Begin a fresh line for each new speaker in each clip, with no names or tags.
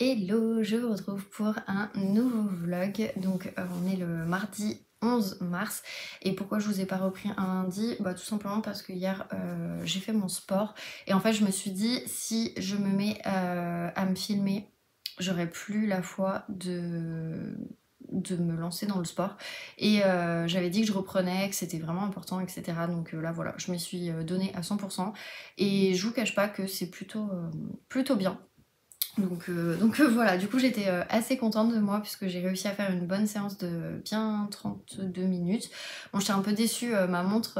Hello, je vous retrouve pour un nouveau vlog. Donc on est le mardi 11 mars. Et pourquoi je vous ai pas repris un lundi? Bah tout simplement parce que hier j'ai fait mon sport. Et en fait je me suis dit, si je me mets à me filmer, j'aurais plus la foi de me lancer dans le sport. Et j'avais dit que je reprenais, que c'était vraiment important, etc. Donc là voilà, je me suis donnée à 100%. Et je vous cache pas que c'est plutôt bien. Donc voilà, du coup j'étais assez contente de moi puisque j'ai réussi à faire une bonne séance de bien 32 minutes. Bon, j'étais un peu déçue, ma montre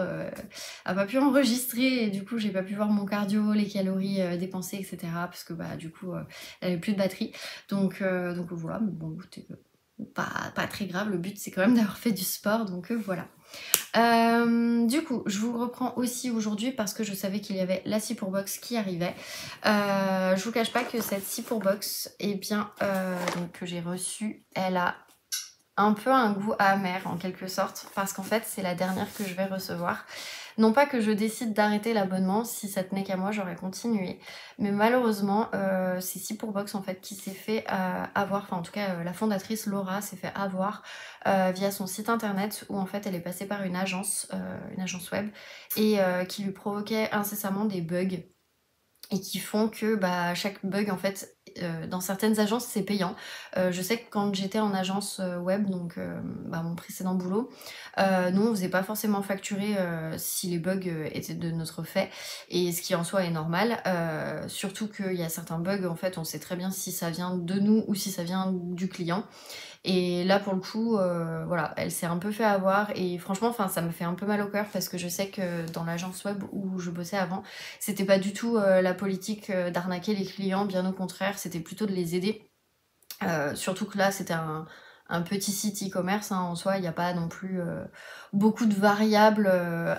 a pas pu enregistrer et du coup j'ai pas pu voir mon cardio, les calories dépensées, etc. Parce que bah du coup elle avait plus de batterie. Donc voilà, mais bon écoutez, pas très grave, le but c'est quand même d'avoir fait du sport, donc voilà. Du coup, je vous reprends aussi aujourd'hui parce que je savais qu'il y avait la 6 pour box qui arrivait. Je vous cache pas que cette 6 pour box, eh bien, donc, que j'ai reçue, elle a un peu un goût amer en quelque sorte parce qu'en fait c'est la dernière que je vais recevoir. Non pas que je décide d'arrêter l'abonnement, si ça tenait qu'à moi j'aurais continué, mais malheureusement c'est 6 pour box en fait qui s'est fait avoir, enfin en tout cas la fondatrice Laura s'est fait avoir via son site internet où en fait elle est passée par une agence web et qui lui provoquait incessamment des bugs et qui font que bah, chaque bug en fait dans certaines agences c'est payant. Je sais que quand j'étais en agence web, donc bah, mon précédent boulot, nous on faisait pas forcément facturer si les bugs étaient de notre fait, et ce qui en soi est normal, surtout qu'il y a certains bugs en fait on sait très bien si ça vient de nous ou si ça vient du client. Et là pour le coup, voilà, elle s'est un peu fait avoir et franchement, enfin, ça me fait un peu mal au cœur parce que je sais que dans l'agence web où je bossais avant, c'était pas du tout la politique d'arnaquer les clients, bien au contraire, c'était plutôt de les aider. Surtout que là, c'était un petit site e-commerce, hein, en soi, il n'y a pas non plus beaucoup de variables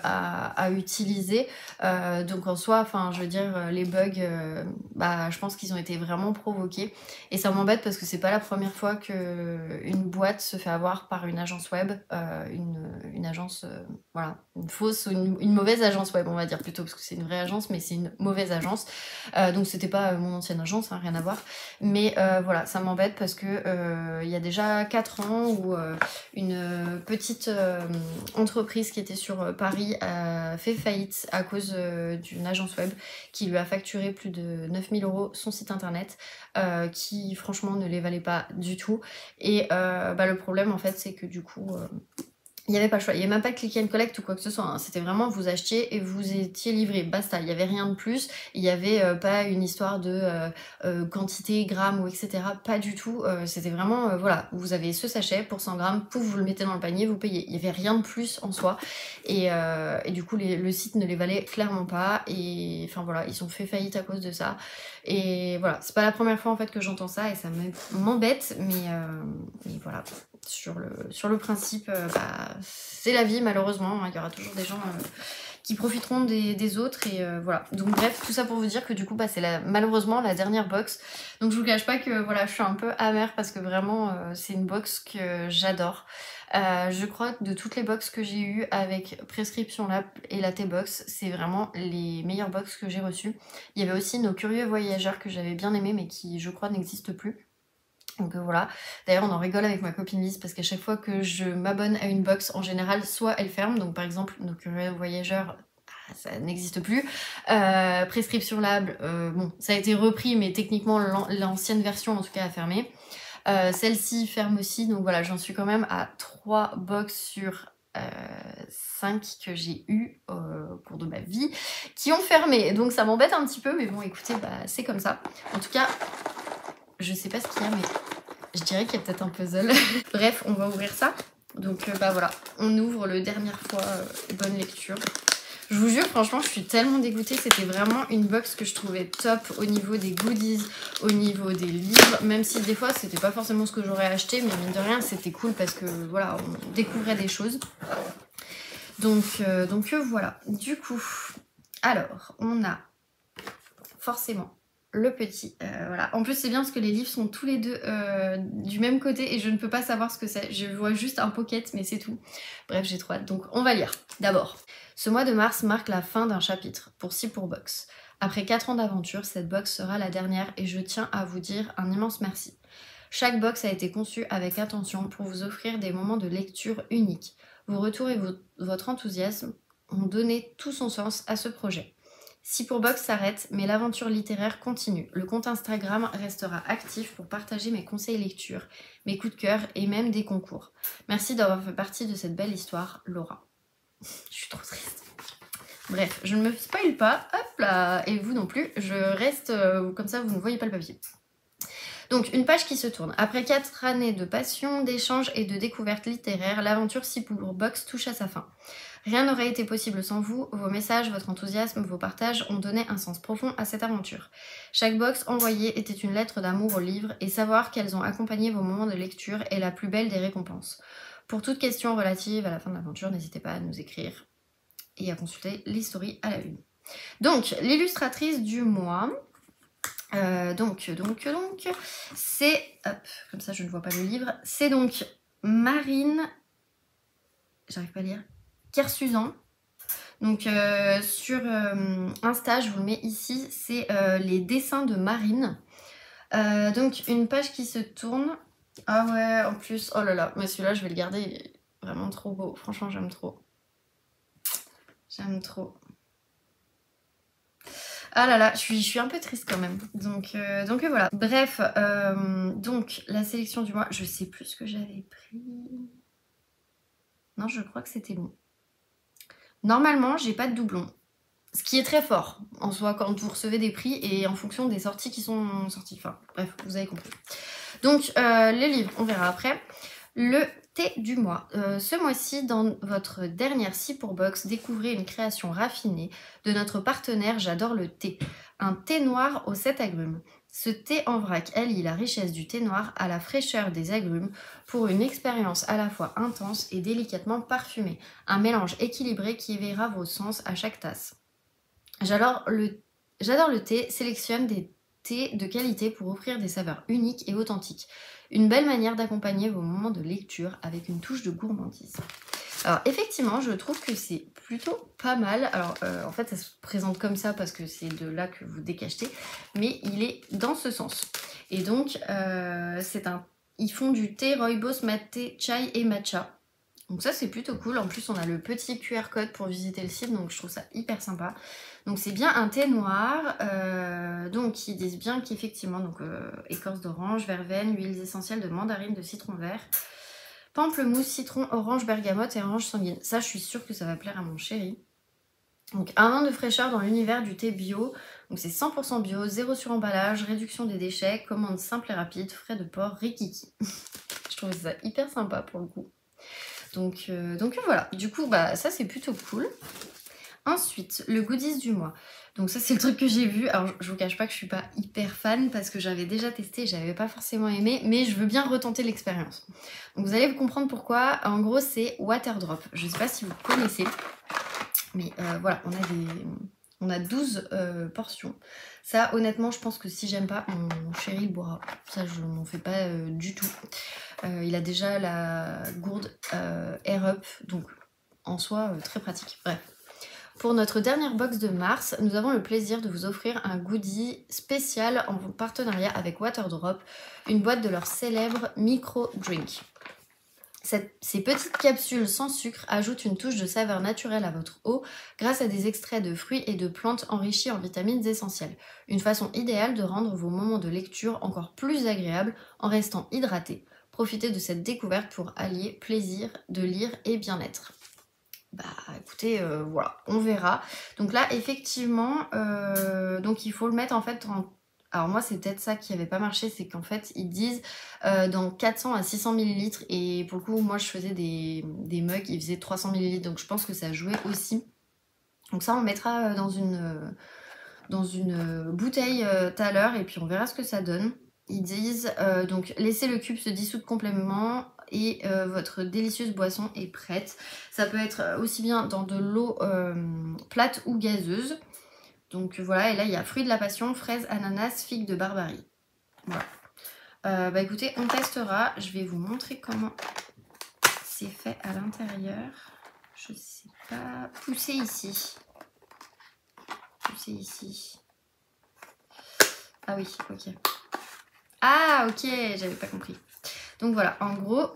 à utiliser. Donc en soi, enfin, je veux dire, les bugs, bah, je pense qu'ils ont été vraiment provoqués. Et ça m'embête parce que c'est pas la première fois qu'une boîte se fait avoir par une agence web, une agence, voilà, une fausse ou une mauvaise agence web, on va dire plutôt, parce que c'est une vraie agence, mais c'est une mauvaise agence. Donc c'était pas mon ancienne agence, hein, rien à voir. Mais voilà, ça m'embête parce que il y a déjà 4 ans où une petite entreprise qui était sur Paris a fait faillite à cause d'une agence web qui lui a facturé plus de 9000 € son site internet, qui franchement ne les valait pas du tout. Et bah, le problème en fait c'est que du coup il n'y avait pas le choix, il n'y avait même pas de click and collect ou quoi que ce soit, hein. C'était vraiment vous achetiez et vous étiez livré, basta, il n'y avait rien de plus, il n'y avait pas une histoire de quantité, grammes ou etc, pas du tout, c'était vraiment, voilà, vous avez ce sachet pour 100 grammes, pouf, vous le mettez dans le panier, vous payez, il n'y avait rien de plus en soi, et du coup le site ne les valait clairement pas, et enfin voilà, ils ont fait faillite à cause de ça, et voilà, c'est pas la première fois en fait que j'entends ça, et ça m'embête, mais voilà. Sur le principe, bah, c'est la vie malheureusement, hein, il y aura toujours des gens qui profiteront des autres, et voilà. Donc bref, tout ça pour vous dire que du coup bah, c'est malheureusement la dernière box. Donc je vous cache pas que voilà, je suis un peu amère parce que vraiment c'est une box que j'adore. Je crois que de toutes les box que j'ai eues avec Prescription Lab et la T-Box, c'est vraiment les meilleures box que j'ai reçues. Il y avait aussi nos Curieux Voyageurs que j'avais bien aimé mais qui je crois n'existent plus. Donc voilà, d'ailleurs on en rigole avec ma copine Lise parce qu'à chaque fois que je m'abonne à une box, en général soit elle ferme, donc par exemple nos Curieux Voyageurs, ça n'existe plus. Prescription Lab, bon ça a été repris mais techniquement l'ancienne version en tout cas a fermé. Celle-ci ferme aussi, donc voilà, j'en suis quand même à 3 box sur 5 que j'ai eu au cours de ma vie qui ont fermé, donc ça m'embête un petit peu, mais bon écoutez, bah, c'est comme ça. En tout cas, je sais pas ce qu'il y a, mais je dirais qu'il y a peut-être un puzzle. Bref, on va ouvrir ça. Donc bah voilà, on ouvre le dernière fois, bonne lecture. Je vous jure, franchement, je suis tellement dégoûtée. C'était vraiment une box que je trouvais top au niveau des goodies, au niveau des livres. Même si des fois, c'était pas forcément ce que j'aurais acheté, mais mine de rien, c'était cool parce que voilà, on découvrait des choses. Donc voilà. Du coup, alors, on a forcément le petit, voilà. En plus c'est bien parce que les livres sont tous les deux du même côté et je ne peux pas savoir ce que c'est. Je vois juste un pocket mais c'est tout. Bref, j'ai trop hâte, donc on va lire. D'abord, ce mois de mars marque la fin d'un chapitre pour 6 pour box. Après 4 ans d'aventure, cette box sera la dernière et je tiens à vous dire un immense merci. Chaque box a été conçue avec attention pour vous offrir des moments de lecture uniques. Vos retours et votre enthousiasme ont donné tout son sens à ce projet. Si pour Box s'arrête, mais l'aventure littéraire continue. Le compte Instagram restera actif pour partager mes conseils lecture, mes coups de cœur et même des concours. Merci d'avoir fait partie de cette belle histoire, Laura. Je suis trop triste. Bref, je ne me spoil pas, hop là, et vous non plus, je reste comme ça, vous ne voyez pas le papier. Donc, une page qui se tourne. Après 4 années de passion, d'échanges et de découvertes littéraires, l'aventure Si pour Box touche à sa fin. Rien n'aurait été possible sans vous, vos messages, votre enthousiasme, vos partages ont donné un sens profond à cette aventure. Chaque box envoyée était une lettre d'amour au livre et savoir qu'elles ont accompagné vos moments de lecture est la plus belle des récompenses. Pour toute question relative à la fin de l'aventure, n'hésitez pas à nous écrire et à consulter l'history à la une. Donc, l'illustratrice du mois... donc, c'est... Hop, comme ça je ne vois pas le livre. C'est donc Marine... J'arrive pas à lire. Kersuzan. Donc sur Insta, je vous le mets ici, c'est les dessins de Marine. Donc une page qui se tourne. Ah ouais, en plus, oh là là, mais celui-là je vais le garder, il est vraiment trop beau. Franchement, j'aime trop. J'aime trop. Ah là là, je suis un peu triste quand même. Donc voilà. Bref, donc la sélection du mois, je sais plus ce que j'avais pris. Non, je crois que c'était bon. Normalement, j'ai pas de doublon. Ce qui est très fort en soi quand vous recevez des prix et en fonction des sorties qui sont sorties. Enfin, bref, vous avez compris. Donc, les livres, on verra après. Le thé du mois. Ce mois-ci, dans votre dernière Si pour Box, découvrez une création raffinée de notre partenaire J'adore le thé. Un thé noir aux 7 agrumes. Ce thé en vrac allie la richesse du thé noir à la fraîcheur des agrumes pour une expérience à la fois intense et délicatement parfumée. Un mélange équilibré qui éveillera vos sens à chaque tasse. J'adore le thé, sélectionne des thés de qualité pour offrir des saveurs uniques et authentiques. Une belle manière d'accompagner vos moments de lecture avec une touche de gourmandise. Alors effectivement, je trouve que c'est plutôt pas mal. Alors en fait, ça se présente comme ça parce que c'est de là que vous décachetez, mais il est dans ce sens. Et donc, ils font du thé rooibos, maté, chai et matcha. Donc ça c'est plutôt cool, en plus on a le petit QR code pour visiter le site, donc je trouve ça hyper sympa. Donc c'est bien un thé noir, donc ils disent bien qu'effectivement, écorce d'orange, verveine, huiles essentielles de mandarine, de citron vert, pamplemousse, citron, orange, bergamote et orange sanguine. Ça je suis sûre que ça va plaire à mon chéri. Donc un vin de fraîcheur dans l'univers du thé bio, donc c'est 100% bio, zéro suremballage, réduction des déchets, commande simple et rapide, frais de port, rikiki. Je trouve ça hyper sympa pour le coup. Donc voilà, du coup ça c'est plutôt cool. Ensuite, le goodies du mois. Donc ça c'est le truc que j'ai vu. Alors je vous cache pas que je suis pas hyper fan parce que j'avais déjà testé et j'avais pas forcément aimé, mais je veux bien retenter l'expérience. Donc vous allez comprendre pourquoi. En gros c'est Waterdrop. Je sais pas si vous connaissez, mais voilà, on a 12 portions. Ça honnêtement je pense que si j'aime pas, mon chéri le boira. Ça je n'en fais pas du tout. Il a déjà la gourde Air Up, donc en soi très pratique. Bref. Pour notre dernière box de mars, nous avons le plaisir de vous offrir un goodie spécial en partenariat avec Waterdrop, une boîte de leur célèbre micro drink. Ces petites capsules sans sucre ajoutent une touche de saveur naturelle à votre eau grâce à des extraits de fruits et de plantes enrichis en vitamines essentielles. Une façon idéale de rendre vos moments de lecture encore plus agréables en restant hydratés. Profitez de cette découverte pour allier plaisir de lire et bien-être. Bah écoutez, voilà, on verra. Donc là, effectivement, donc il faut le mettre en fait en... Alors moi, c'est peut-être ça qui avait pas marché, c'est qu'en fait, ils disent dans 400 à 600 ml. Et pour le coup, moi, je faisais des mugs, ils faisaient 300 ml. Donc je pense que ça jouait aussi. Donc ça, on le mettra dans une bouteille tout à l'heure et puis on verra ce que ça donne. Ils disent donc laissez le cube se dissoudre complètement et votre délicieuse boisson est prête. Ça peut être aussi bien dans de l'eau plate ou gazeuse. Donc voilà, et là il y a fruits de la passion, fraises, ananas, figues de Barbarie. Voilà. Bah écoutez, on testera. Je vais vous montrer comment c'est fait à l'intérieur. Je sais pas. Poussez ici. Poussez ici. Ah oui, ok. Ah ok, j'avais pas compris. Donc voilà, en gros,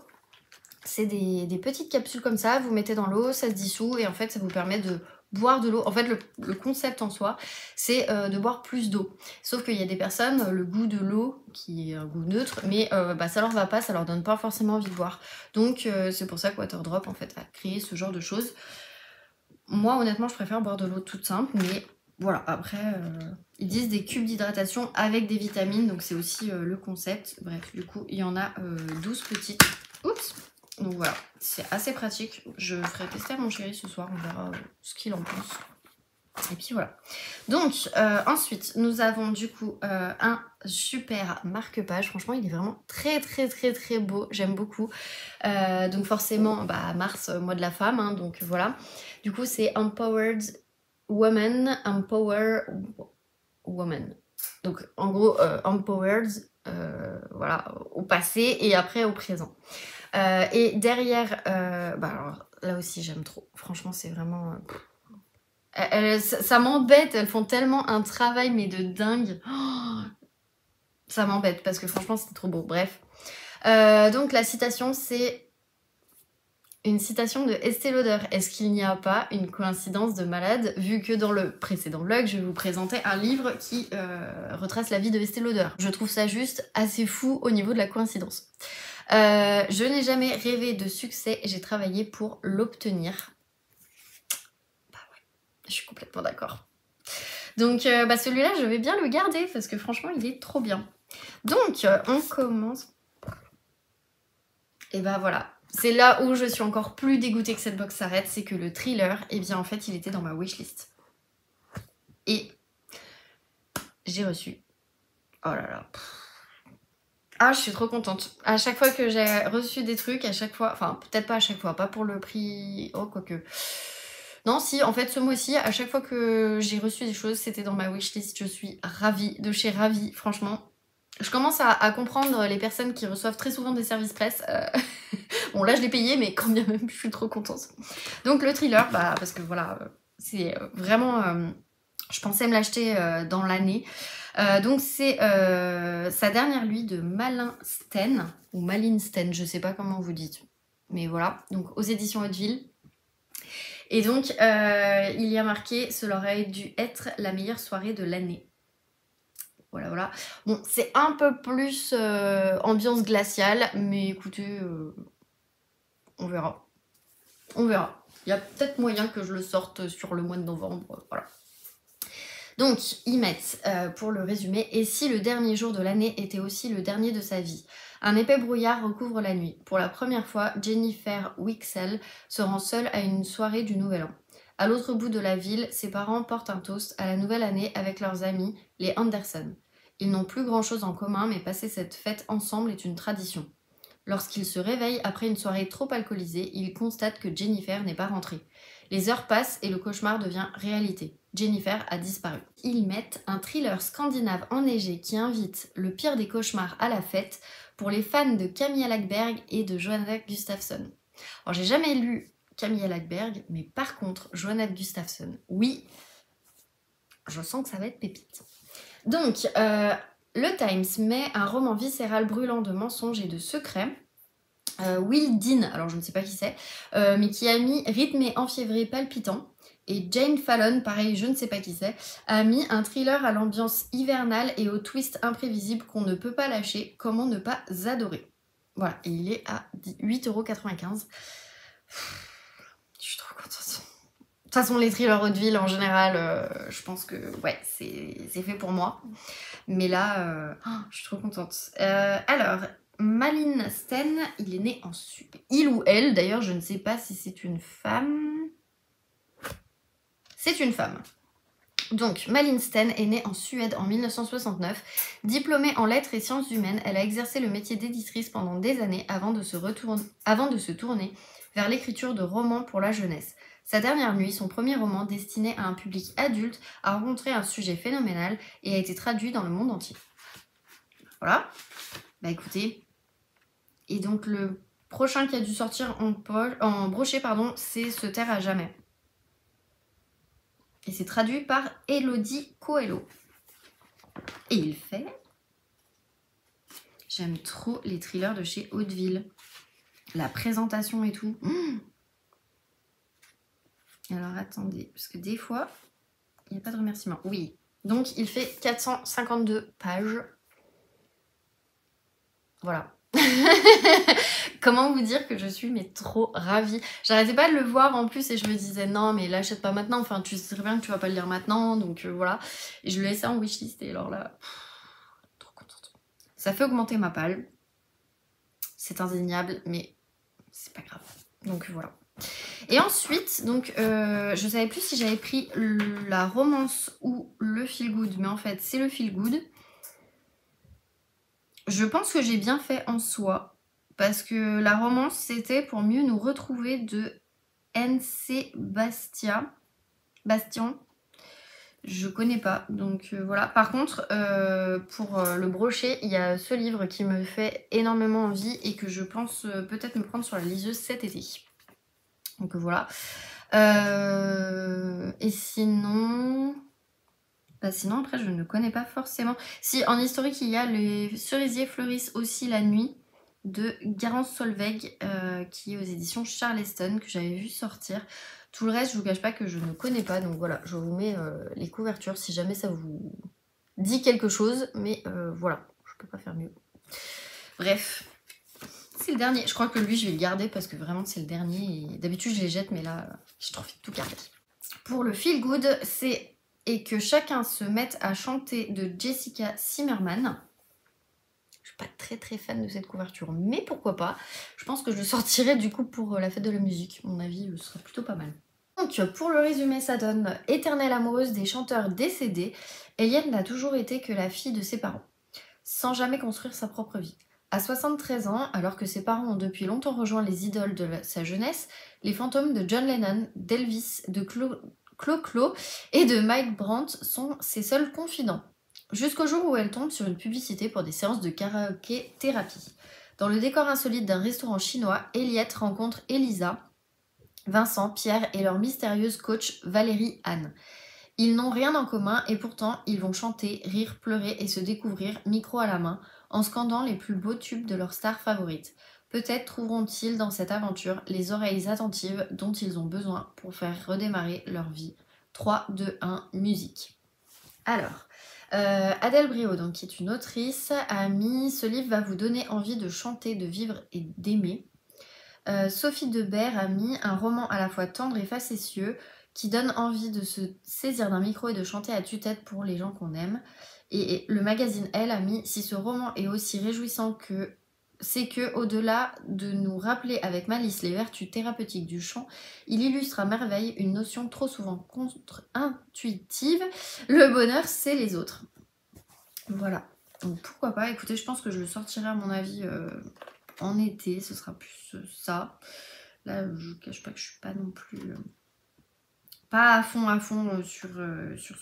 c'est des petites capsules comme ça, vous mettez dans l'eau, ça se dissout et en fait ça vous permet de boire de l'eau. En fait le concept en soi, c'est de boire plus d'eau. Sauf qu'il y a des personnes, le goût de l'eau, qui est un goût neutre, mais ça leur va pas, ça leur donne pas forcément envie de boire. Donc c'est pour ça que Waterdrop en fait a créé ce genre de choses. Moi honnêtement je préfère boire de l'eau toute simple, mais voilà, après ils disent des cubes d'hydratation avec des vitamines, donc c'est aussi le concept. Bref, du coup il y en a 12 petites. Oups. Donc voilà, c'est assez pratique. Je ferai tester à mon chéri ce soir, on verra ce qu'il en pense. Et puis voilà. Donc ensuite, nous avons du coup un super marque-page. Franchement, il est vraiment très très très très beau. J'aime beaucoup. Donc forcément, mars, mois de la femme. Hein, donc voilà. Du coup, c'est Empowered Woman, Empower Woman. Donc en gros, Empowered, voilà, au passé et après au présent. Et derrière, alors là aussi j'aime trop. Franchement, c'est vraiment. Ça m'embête, elles font tellement un travail, mais de dingue. Oh, ça m'embête parce que franchement, c'est trop beau. Bref. Donc la citation, c'est une citation de Estée Lauder. Est-ce qu'il n'y a pas une coïncidence de malade, vu que dans le précédent vlog, je vais vous présenter un livre qui retrace la vie de Estée Lauder. Je trouve ça juste assez fou au niveau de la coïncidence. Je n'ai jamais rêvé de succès, j'ai travaillé pour l'obtenir. Bah ouais, je suis complètement d'accord. Donc celui-là, je vais bien le garder parce que franchement, il est trop bien. Donc, on commence. Et bah voilà. C'est là où je suis encore plus dégoûtée que cette box s'arrête, c'est que le thriller, eh bien en fait, il était dans ma wishlist. Et j'ai reçu. Oh là là. Ah, je suis trop contente. À chaque fois que j'ai reçu des trucs, à chaque fois, enfin peut-être pas à chaque fois, pas pour le prix, oh quoique. Non, si, en fait ce mois-ci, à chaque fois que j'ai reçu des choses, c'était dans ma wishlist. Je suis ravie, de chez ravie, franchement. Je commence à comprendre les personnes qui reçoivent très souvent des services presse. Bon là je l'ai payé, mais quand bien même je suis trop contente. Donc le thriller, parce que voilà, c'est vraiment... je pensais me l'acheter dans l'année. Donc c'est Sa dernière nuit de Malin Sten, ou Malin Sten, je sais pas comment vous dites. Mais voilà, donc aux éditions Hauteville. Et donc il y a marqué « Cela aurait dû être la meilleure soirée de l'année ». Voilà, voilà. Bon, c'est un peu plus ambiance glaciale, mais écoutez, on verra. On verra. Il y a peut-être moyen que je le sorte sur le mois de novembre, voilà. Donc, ils mettent, pour le résumé, « Et si le dernier jour de l'année était aussi le dernier de sa vie ? Un épais brouillard recouvre la nuit. Pour la première fois, Jennifer Wixell se rend seule à une soirée du Nouvel An. À l'autre bout de la ville, ses parents portent un toast à la nouvelle année avec leurs amis, les Anderson. Ils n'ont plus grand-chose en commun, mais passer cette fête ensemble est une tradition. Lorsqu'ils se réveillent après une soirée trop alcoolisée, ils constatent que Jennifer n'est pas rentrée. Les heures passent et le cauchemar devient réalité. Jennifer a disparu. » Ils mettent un thriller scandinave enneigé qui invite le pire des cauchemars à la fête pour les fans de Camilla Läckberg et de Johanna Gustafsson. Alors j'ai jamais lu Camilla Läckberg, mais par contre Johanna Gustafsson, oui, je sens que ça va être pépite. Donc, le Times met un roman viscéral brûlant de mensonges et de secrets. Will Dean, alors je ne sais pas qui c'est, mais qui a mis rythme et enfiévré palpitant. Et Jane Fallon, pareil, je ne sais pas qui c'est, a mis un thriller à l'ambiance hivernale et au twist imprévisible qu'on ne peut pas lâcher. Comment ne pas adorer. Voilà, et il est à 8,95 €. Je suis trop contente. De toute façon, les thrillers Hauteville, en général, je pense que ouais, c'est fait pour moi. Mais là, je suis trop contente. Alors, Malin Sten, il est né en Suède. Il ou elle, d'ailleurs, je ne sais pas si c'est une femme. C'est une femme. Donc, Malin Sten est née en Suède en 1969. Diplômée en lettres et sciences humaines, elle a exercé le métier d'éditrice pendant des années avant de se tourner vers l'écriture de romans pour la jeunesse. Sa dernière nuit, son premier roman destiné à un public adulte, a rencontré un sujet phénoménal et a été traduit dans le monde entier. Voilà. Bah écoutez. Et donc le prochain qui a dû sortir en brochet, c'est Se taire à jamais. Et c'est traduit par Elodie Coelho. Et il fait... J'aime trop les thrillers de chez Hauteville. La présentation et tout. Alors attendez, parce que des fois, il n'y a pas de remerciement. Oui, donc il fait 452 pages. Voilà. Comment vous dire que je suis mais trop ravie. J'arrêtais pas de le voir en plus et je me disais non mais l'achète pas maintenant, enfin tu sais très bien que tu vas pas le lire maintenant, donc voilà. Et je le laissais en wishlist et alors là, trop contente. Ça fait augmenter ma palle, c'est indéniable mais c'est pas grave, donc voilà. Et ensuite, donc je savais plus si j'avais pris la romance ou le feel good, mais en fait c'est le feel good. Je pense que j'ai bien fait en soi, parce que la romance, c'était pour mieux nous retrouver de N.C. Bastian. Je connais pas, donc voilà. Par contre, pour le brochet, il y a ce livre qui me fait énormément envie et que je pense peut-être me prendre sur la liseuse cet été. Donc voilà. Et sinon... Bah sinon après je ne connais pas forcément. Si en historique il y a les cerisiers fleurissent aussi la nuit de Garance Solveig qui est aux éditions Charleston que j'avais vu sortir. Tout le reste je vous cache pas que je ne connais pas, donc voilà, je vous mets les couvertures si jamais ça vous dit quelque chose, mais voilà, je peux pas faire mieux. Bref, c'est le dernier. Je crois que lui je vais le garder parce que vraiment c'est le dernier et d'habitude je les jette mais là j'ai trop envie de tout garder. Pour le feel good, c'est Et que chacun se mette à chanter de Jessica Zimmerman. Je suis pas très fan de cette couverture, mais pourquoi pas. Je pense que je le sortirai du coup pour la fête de la musique. À mon avis, ce serait plutôt pas mal. Donc pour le résumé, ça donne éternelle amoureuse des chanteurs décédés, Eliane n'a toujours été que la fille de ses parents, sans jamais construire sa propre vie. À 73 ans, alors que ses parents ont depuis longtemps rejoint les idoles de sa jeunesse, les fantômes de John Lennon, d'Elvis, de Clo-Clo et de Mike Brandt sont ses seuls confidents. Jusqu'au jour où elle tombe sur une publicité pour des séances de karaoké thérapie. Dans le décor insolite d'un restaurant chinois, Elliot rencontre Elisa, Vincent, Pierre et leur mystérieuse coach Valérie Anne. Ils n'ont rien en commun et pourtant ils vont chanter, rire, pleurer et se découvrir, micro à la main, en scandant les plus beaux tubes de leur star favorite. Peut-être trouveront-ils dans cette aventure les oreilles attentives dont ils ont besoin pour faire redémarrer leur vie. 3, 2, 1, musique. Alors, Adèle Briot, donc, qui est une autrice, a mis « Ce livre va vous donner envie de chanter, de vivre et d'aimer ». Sophie Debert a mis « Un roman à la fois tendre et facétieux qui donne envie de se saisir d'un micro et de chanter à tue-tête pour les gens qu'on aime ». Et le magazine Elle a mis « Si ce roman est aussi réjouissant que... c'est que, au-delà de nous rappeler avec malice les vertus thérapeutiques du chant, il illustre à merveille une notion trop souvent contre-intuitive. Le bonheur, c'est les autres. » Voilà. Donc pourquoi pas. Écoutez, je pense que je le sortirai à mon avis en été. Ce sera plus ça. Là, je ne cache pas que je suis pas non plus... pas à fond sur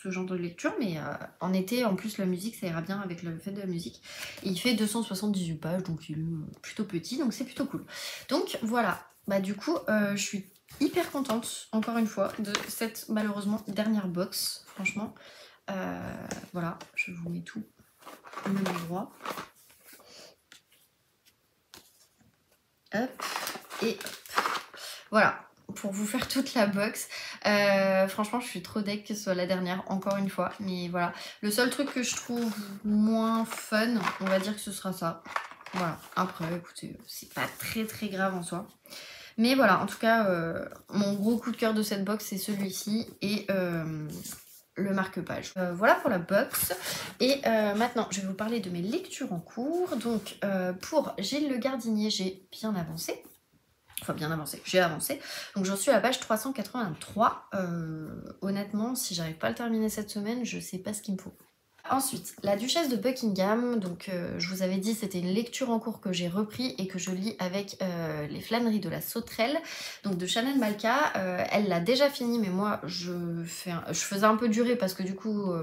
ce genre de lecture, mais en été, en plus, la musique, ça ira bien avec le fait de la musique. Et il fait 278 pages, donc il est plutôt petit, donc c'est plutôt cool. Donc voilà, bah du coup, je suis hyper contente, encore une fois, de cette, malheureusement, dernière box, franchement. Voilà, je vous mets tout au même endroit. Hop, et hop. Voilà. Pour vous faire toute la box. Franchement, je suis trop deck que ce soit la dernière, encore une fois. Mais voilà. Le seul truc que je trouve moins fun, on va dire que ce sera ça. Voilà. Après, écoutez, c'est pas très grave en soi. Mais voilà, en tout cas, mon gros coup de cœur de cette box, c'est celui-ci. Et le marque-page. Voilà pour la box. Et maintenant, je vais vous parler de mes lectures en cours. Donc, pour Gilles Le Gardinier, j'ai bien avancé. Enfin bien avancé, j'ai avancé. Donc j'en suis à la page 383. Honnêtement, si j'arrive pas à le terminer cette semaine, je sais pas ce qu'il me faut. Ensuite, La Duchesse de Buckingham. Donc je vous avais dit, c'était une lecture en cours que j'ai repris et que je lis avec Les Flâneries de la Sauterelle. Donc de Chanel Malka. Elle l'a déjà fini, mais moi je faisais un peu durer parce que du coup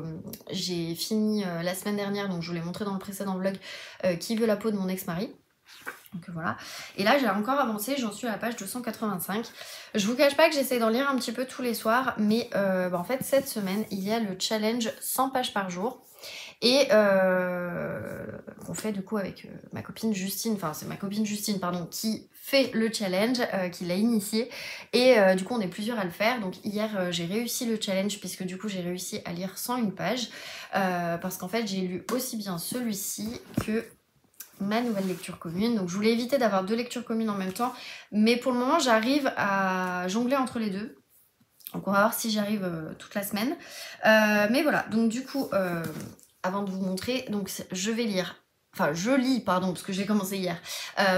j'ai fini la semaine dernière. Donc je vous l'ai montré dans le précédent vlog. Qui veut la peau de mon ex-mari. Donc voilà. Et là j'ai encore avancé, j'en suis à la page 285. Je vous cache pas que j'essaie d'en lire un petit peu tous les soirs, mais en fait cette semaine il y a le challenge 100 pages par jour. et qu'on fait du coup avec ma copine Justine, enfin c'est ma copine Justine pardon, qui fait le challenge, qui l'a initié, et du coup on est plusieurs à le faire. Donc hier j'ai réussi le challenge puisque du coup j'ai réussi à lire 101 pages, parce qu'en fait j'ai lu aussi bien celui-ci que ma nouvelle lecture commune. Donc je voulais éviter d'avoir 2 lectures communes en même temps, mais pour le moment j'arrive à jongler entre les deux. Donc on va voir si j'y arrive toute la semaine. Mais voilà, donc du coup, avant de vous montrer, donc je vais lire, enfin je lis, pardon, parce que j'ai commencé hier,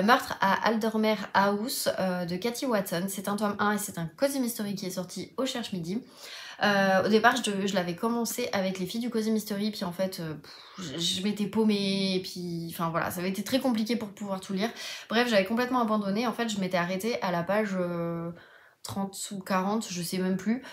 Meurtre à Aldermer House de Cathy Watson. C'est un tome 1 et c'est un Cozy Mystery qui est sorti au Cherche Midi. Au départ, je l'avais commencé avec les filles du Cozy Mystery, puis en fait, je m'étais paumée, et puis, enfin voilà, ça avait été très compliqué pour pouvoir tout lire. Bref, j'avais complètement abandonné. En fait, je m'étais arrêtée à la page 30 ou 40, je sais même plus.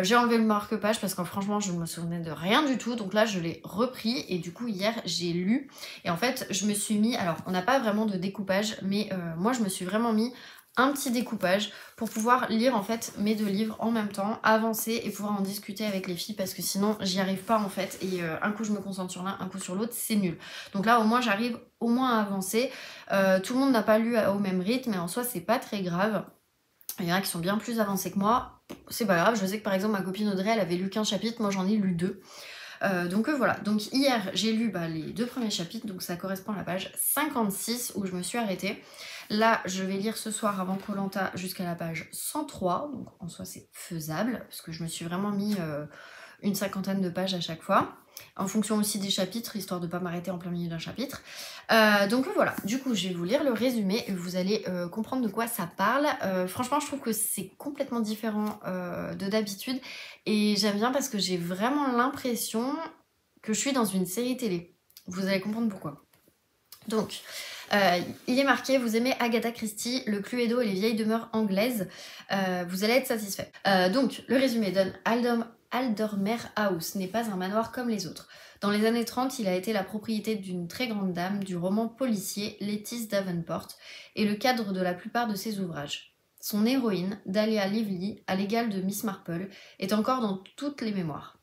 J'ai enlevé le marque-page parce que franchement, je ne me souvenais de rien du tout. Donc là, je l'ai repris et du coup, hier, j'ai lu. Et en fait, je me suis mis... Alors, on n'a pas vraiment de découpage, mais moi, je me suis vraiment mis un petit découpage pour pouvoir lire en fait mes 2 livres en même temps, avancer et pouvoir en discuter avec les filles parce que sinon j'y arrive pas en fait, et un coup je me concentre sur l'un, un coup sur l'autre, c'est nul. Donc là au moins j'arrive au moins à avancer. Tout le monde n'a pas lu au même rythme, mais en soi c'est pas très grave. Il y en a qui sont bien plus avancés que moi, c'est pas grave. Je sais que par exemple ma copine Audrey elle avait lu qu'un chapitre, moi j'en ai lu 2. Donc voilà, donc hier j'ai lu les 2 premiers chapitres, donc ça correspond à la page 56 où je me suis arrêtée. Là je vais lire ce soir avant Koh-Lanta jusqu'à la page 103, donc en soi c'est faisable, parce que je me suis vraiment mis une 50aine de pages à chaque fois, en fonction aussi des chapitres, histoire de ne pas m'arrêter en plein milieu d'un chapitre. Donc voilà, du coup je vais vous lire le résumé et vous allez comprendre de quoi ça parle. Franchement je trouve que c'est complètement différent de d'habitude, et j'aime bien parce que j'ai vraiment l'impression que je suis dans une série télé. Vous allez comprendre pourquoi. Donc, il est marqué « Vous aimez Agatha Christie, le Cluedo et les vieilles demeures anglaises, vous allez être satisfait. » Donc, le résumé donne « Aldermer House n'est pas un manoir comme les autres. Dans les années 30, il a été la propriété d'une très grande dame du roman policier Lettice Davenport et le cadre de la plupart de ses ouvrages. Son héroïne, Dahlia Lively, à l'égal de Miss Marple, est encore dans toutes les mémoires.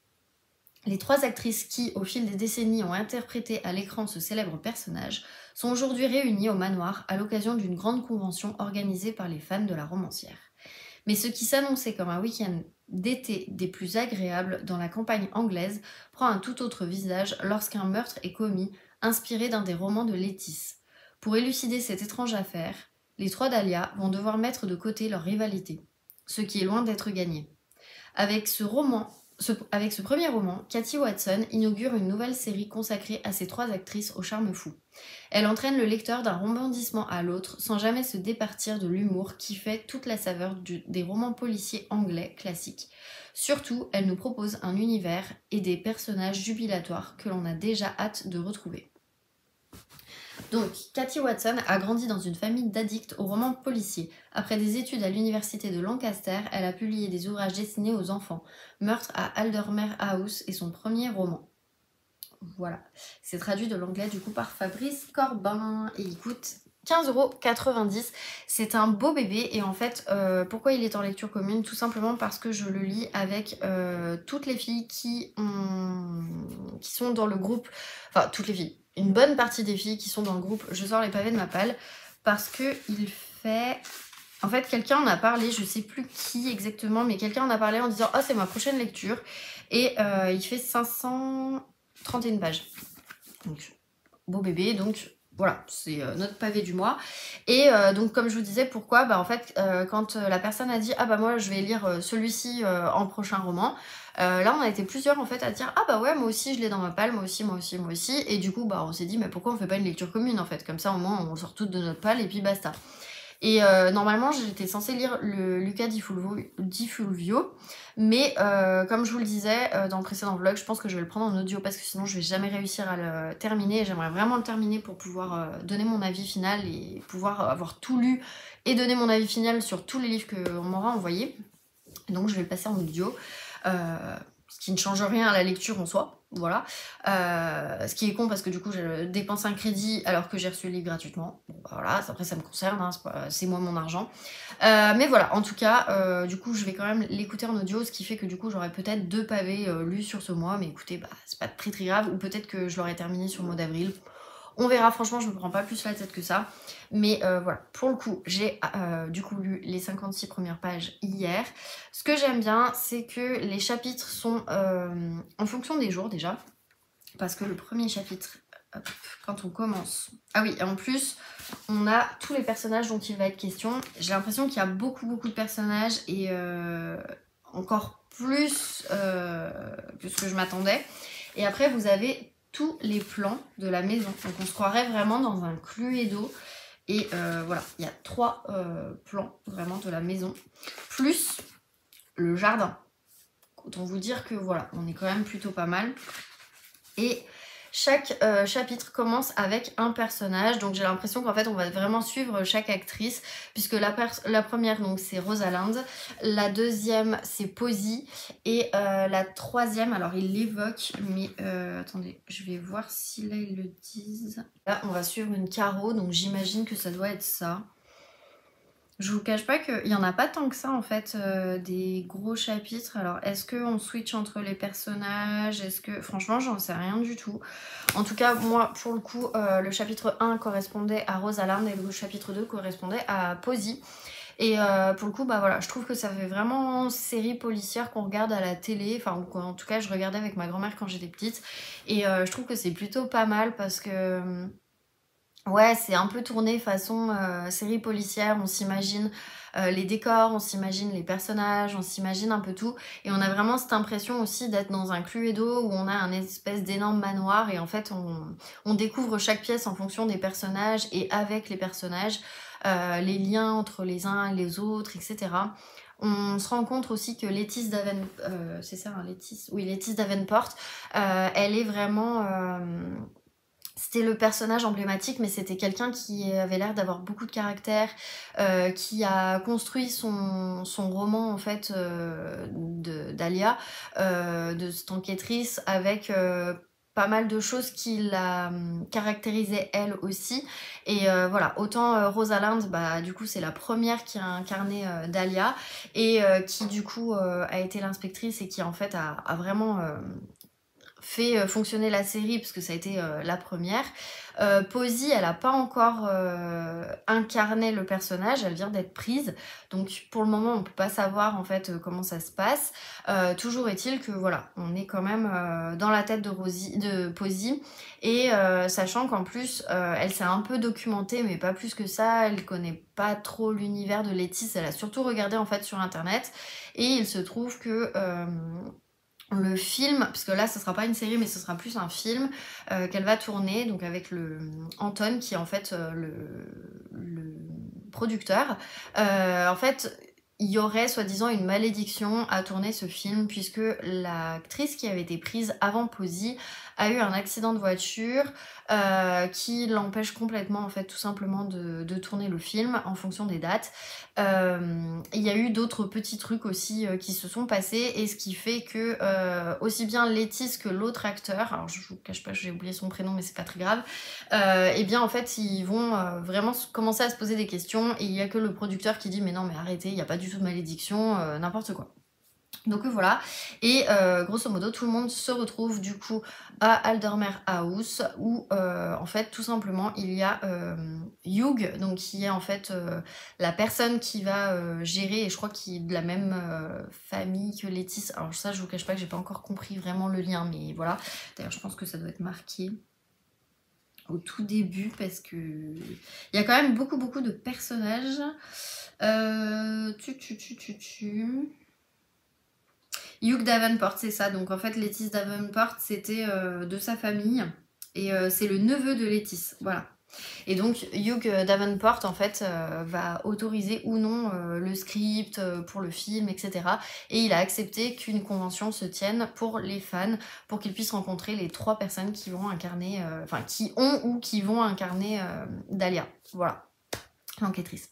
Les 3 actrices qui, au fil des décennies, ont interprété à l'écran ce célèbre personnage sont aujourd'hui réunies au manoir à l'occasion d'une grande convention organisée par les fans de la romancière. Mais ce qui s'annonçait comme un week-end d'été des plus agréables dans la campagne anglaise prend un tout autre visage lorsqu'un meurtre est commis, inspiré d'un des romans de Lettice. Pour élucider cette étrange affaire, les 3 Dahlia vont devoir mettre de côté leur rivalité, ce qui est loin d'être gagné. Avec ce premier roman, Cathy Watson inaugure une nouvelle série consacrée à ces 3 actrices au charme fou. Elle entraîne le lecteur d'un rebondissement à l'autre sans jamais se départir de l'humour qui fait toute la saveur des romans policiers anglais classiques. Surtout, elle nous propose un univers et des personnages jubilatoires que l'on a déjà hâte de retrouver. Donc, Cathy Watson a grandi dans une famille d'addicts aux romans policiers. Après des études à l'université de Lancaster, elle a publié des ouvrages destinés aux enfants. Meurtre à Aldermer House est son premier roman. Voilà, c'est traduit de l'anglais du coup par Fabrice Corbin et il coûte 15,90 €. C'est un beau bébé et en fait, pourquoi il est en lecture commune? Tout simplement parce que je le lis avec toutes les filles qui sont dans le groupe, enfin toutes les filles, une bonne partie des filles qui sont dans le groupe Je sors les pavés de ma palle, parce que il fait... En fait, quelqu'un en a parlé, je sais plus qui exactement, mais quelqu'un en a parlé en disant « Oh, c'est ma prochaine lecture » et il fait 531 pages. Donc, beau bébé, donc voilà, c'est notre pavé du mois. Et donc, comme je vous disais, pourquoi? En fait, quand la personne a dit « Ah bah moi, je vais lire celui-ci en prochain roman », là, on a été plusieurs en fait à dire « Ah bah ouais, moi aussi, je l'ai dans ma palle, moi aussi, moi aussi, moi aussi ». Et du coup, on s'est dit « Mais pourquoi on fait pas une lecture commune en fait? Comme ça, au moins, on sort toutes de notre palle et puis basta ». Et normalement j'étais censée lire le Luca Di Fulvio, mais comme je vous le disais dans le précédent vlog, je pense que je vais le prendre en audio parce que sinon je vais jamais réussir à le terminer. J'aimerais vraiment le terminer pour pouvoir donner mon avis final et pouvoir avoir tout lu et donner mon avis final sur tous les livres qu'on m'aura envoyés. Donc je vais le passer en audio. ce qui ne change rien à la lecture en soi, voilà. Ce qui est con parce que du coup je dépense un crédit alors que j'ai reçu le livre gratuitement. Bon bah voilà, après ça me concerne, hein, c'est moi mon argent. Mais voilà, en tout cas, du coup je vais quand même l'écouter en audio, ce qui fait que du coup j'aurai peut-être 2 pavés lus sur ce mois, mais écoutez, bah c'est pas très grave, ou peut-être que je l'aurai terminé sur le mois d'avril. On verra, franchement, je me prends pas plus la tête que ça. Mais voilà, pour le coup, j'ai du coup lu les 56 premières pages hier. Ce que j'aime bien, c'est que les chapitres sont en fonction des jours déjà. Parce que le premier chapitre, hop, quand on commence... Ah oui, et en plus, on a tous les personnages dont il va être question. J'ai l'impression qu'il y a beaucoup de personnages et encore plus que ce que je m'attendais. Et après, vous avez tous les plans de la maison. Donc on se croirait vraiment dans un Cluedo. Et voilà, il y a 3 plans vraiment de la maison. Plus le jardin. Autant vous dire que voilà, on est quand même plutôt pas mal. Et chaque chapitre commence avec un personnage, donc j'ai l'impression qu'en fait on va vraiment suivre chaque actrice, puisque la première donc c'est Rosalind, la deuxième c'est Posy, et la troisième, alors ils l'évoquent, mais attendez, je vais voir si là ils le disent. Là on va suivre une Caro, donc j'imagine que ça doit être ça. Je vous cache pas qu'il n'y en a pas tant que ça en fait, des gros chapitres. Alors est-ce qu'on switch entre les personnages? Est-ce que... Franchement j'en sais rien du tout. En tout cas moi pour le coup le chapitre 1 correspondait à Rosalind et le chapitre 2 correspondait à Posy. Et pour le coup bah voilà, je trouve que ça fait vraiment série policière qu'on regarde à la télé. Enfin en tout cas je regardais avec ma grand-mère quand j'étais petite. Et je trouve que c'est plutôt pas mal parce que... Ouais, c'est un peu tourné façon série policière, on s'imagine les décors, on s'imagine les personnages, on s'imagine un peu tout. Et on a vraiment cette impression aussi d'être dans un Cluedo où on a un espèce d'énorme manoir et en fait on découvre chaque pièce en fonction des personnages et avec les personnages, les liens entre les uns et les autres, etc. On se rend compte aussi que Lettice Davenport, c'est ça, hein, Lettice, oui, Lettice Davenport, elle est vraiment... C'était le personnage emblématique, mais c'était quelqu'un qui avait l'air d'avoir beaucoup de caractère, qui a construit son roman en fait d'Alia, de cette enquêtrice, avec pas mal de choses qui la caractérisaient elle aussi. Et voilà, autant Rosalind, bah du coup c'est la première qui a incarné Dahlia et qui du coup a été l'inspectrice et qui en fait a vraiment... fait fonctionner la série parce que ça a été la première. Posy, elle n'a pas encore incarné le personnage, elle vient d'être prise, donc pour le moment on peut pas savoir en fait comment ça se passe. Toujours est-il que voilà, on est quand même dans la tête de Posy et sachant qu'en plus elle s'est un peu documentée mais pas plus que ça, elle connaît pas trop l'univers de Lettice, elle a surtout regardé en fait sur internet et il se trouve que le film, puisque là ce sera pas une série mais ce sera plus un film qu'elle va tourner, donc avec le Anton qui est en fait le producteur. En fait il y aurait soi-disant une malédiction à tourner ce film puisque l'actrice qui avait été prise avant Posy a eu un accident de voiture qui l'empêche complètement en fait tout simplement de tourner le film en fonction des dates. Il y a eu d'autres petits trucs aussi qui se sont passés et ce qui fait que aussi bien Lettice que l'autre acteur, alors je vous cache pas j'ai oublié son prénom mais c'est pas très grave, et bien en fait ils vont vraiment commencer à se poser des questions et il y a que le producteur qui dit mais non mais arrêtez, il n'y a pas du tout de malédiction, n'importe quoi. Donc voilà, et grosso modo tout le monde se retrouve du coup à Aldermere House où en fait tout simplement il y a Hugh, donc qui est en fait la personne qui va gérer, et je crois qu'il est de la même famille que Lettice. Alors ça je vous cache pas que j'ai pas encore compris vraiment le lien, mais voilà, d'ailleurs je pense que ça doit être marqué au tout début parce que il y a quand même beaucoup de personnages. Hugh Davenport, c'est ça. Donc en fait, Lettice Davenport, c'était de sa famille. Et c'est le neveu de Lettice. Voilà. Et donc Hugh Davenport, en fait, va autoriser ou non le script pour le film, etc. Et il a accepté qu'une convention se tienne pour les fans, pour qu'ils puissent rencontrer les 3 personnes qui vont incarner, enfin, qui ont ou qui vont incarner Dahlia. Voilà, l'enquêtrice.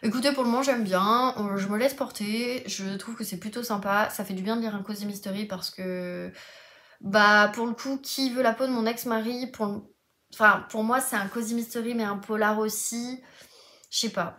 Écoutez, pour le moment j'aime bien, je me laisse porter, je trouve que c'est plutôt sympa, ça fait du bien de lire un cozy mystery parce que, bah pour le coup, qui veut la peau de mon ex-mari, enfin pour moi c'est un cozy mystery mais un polar aussi, je sais pas.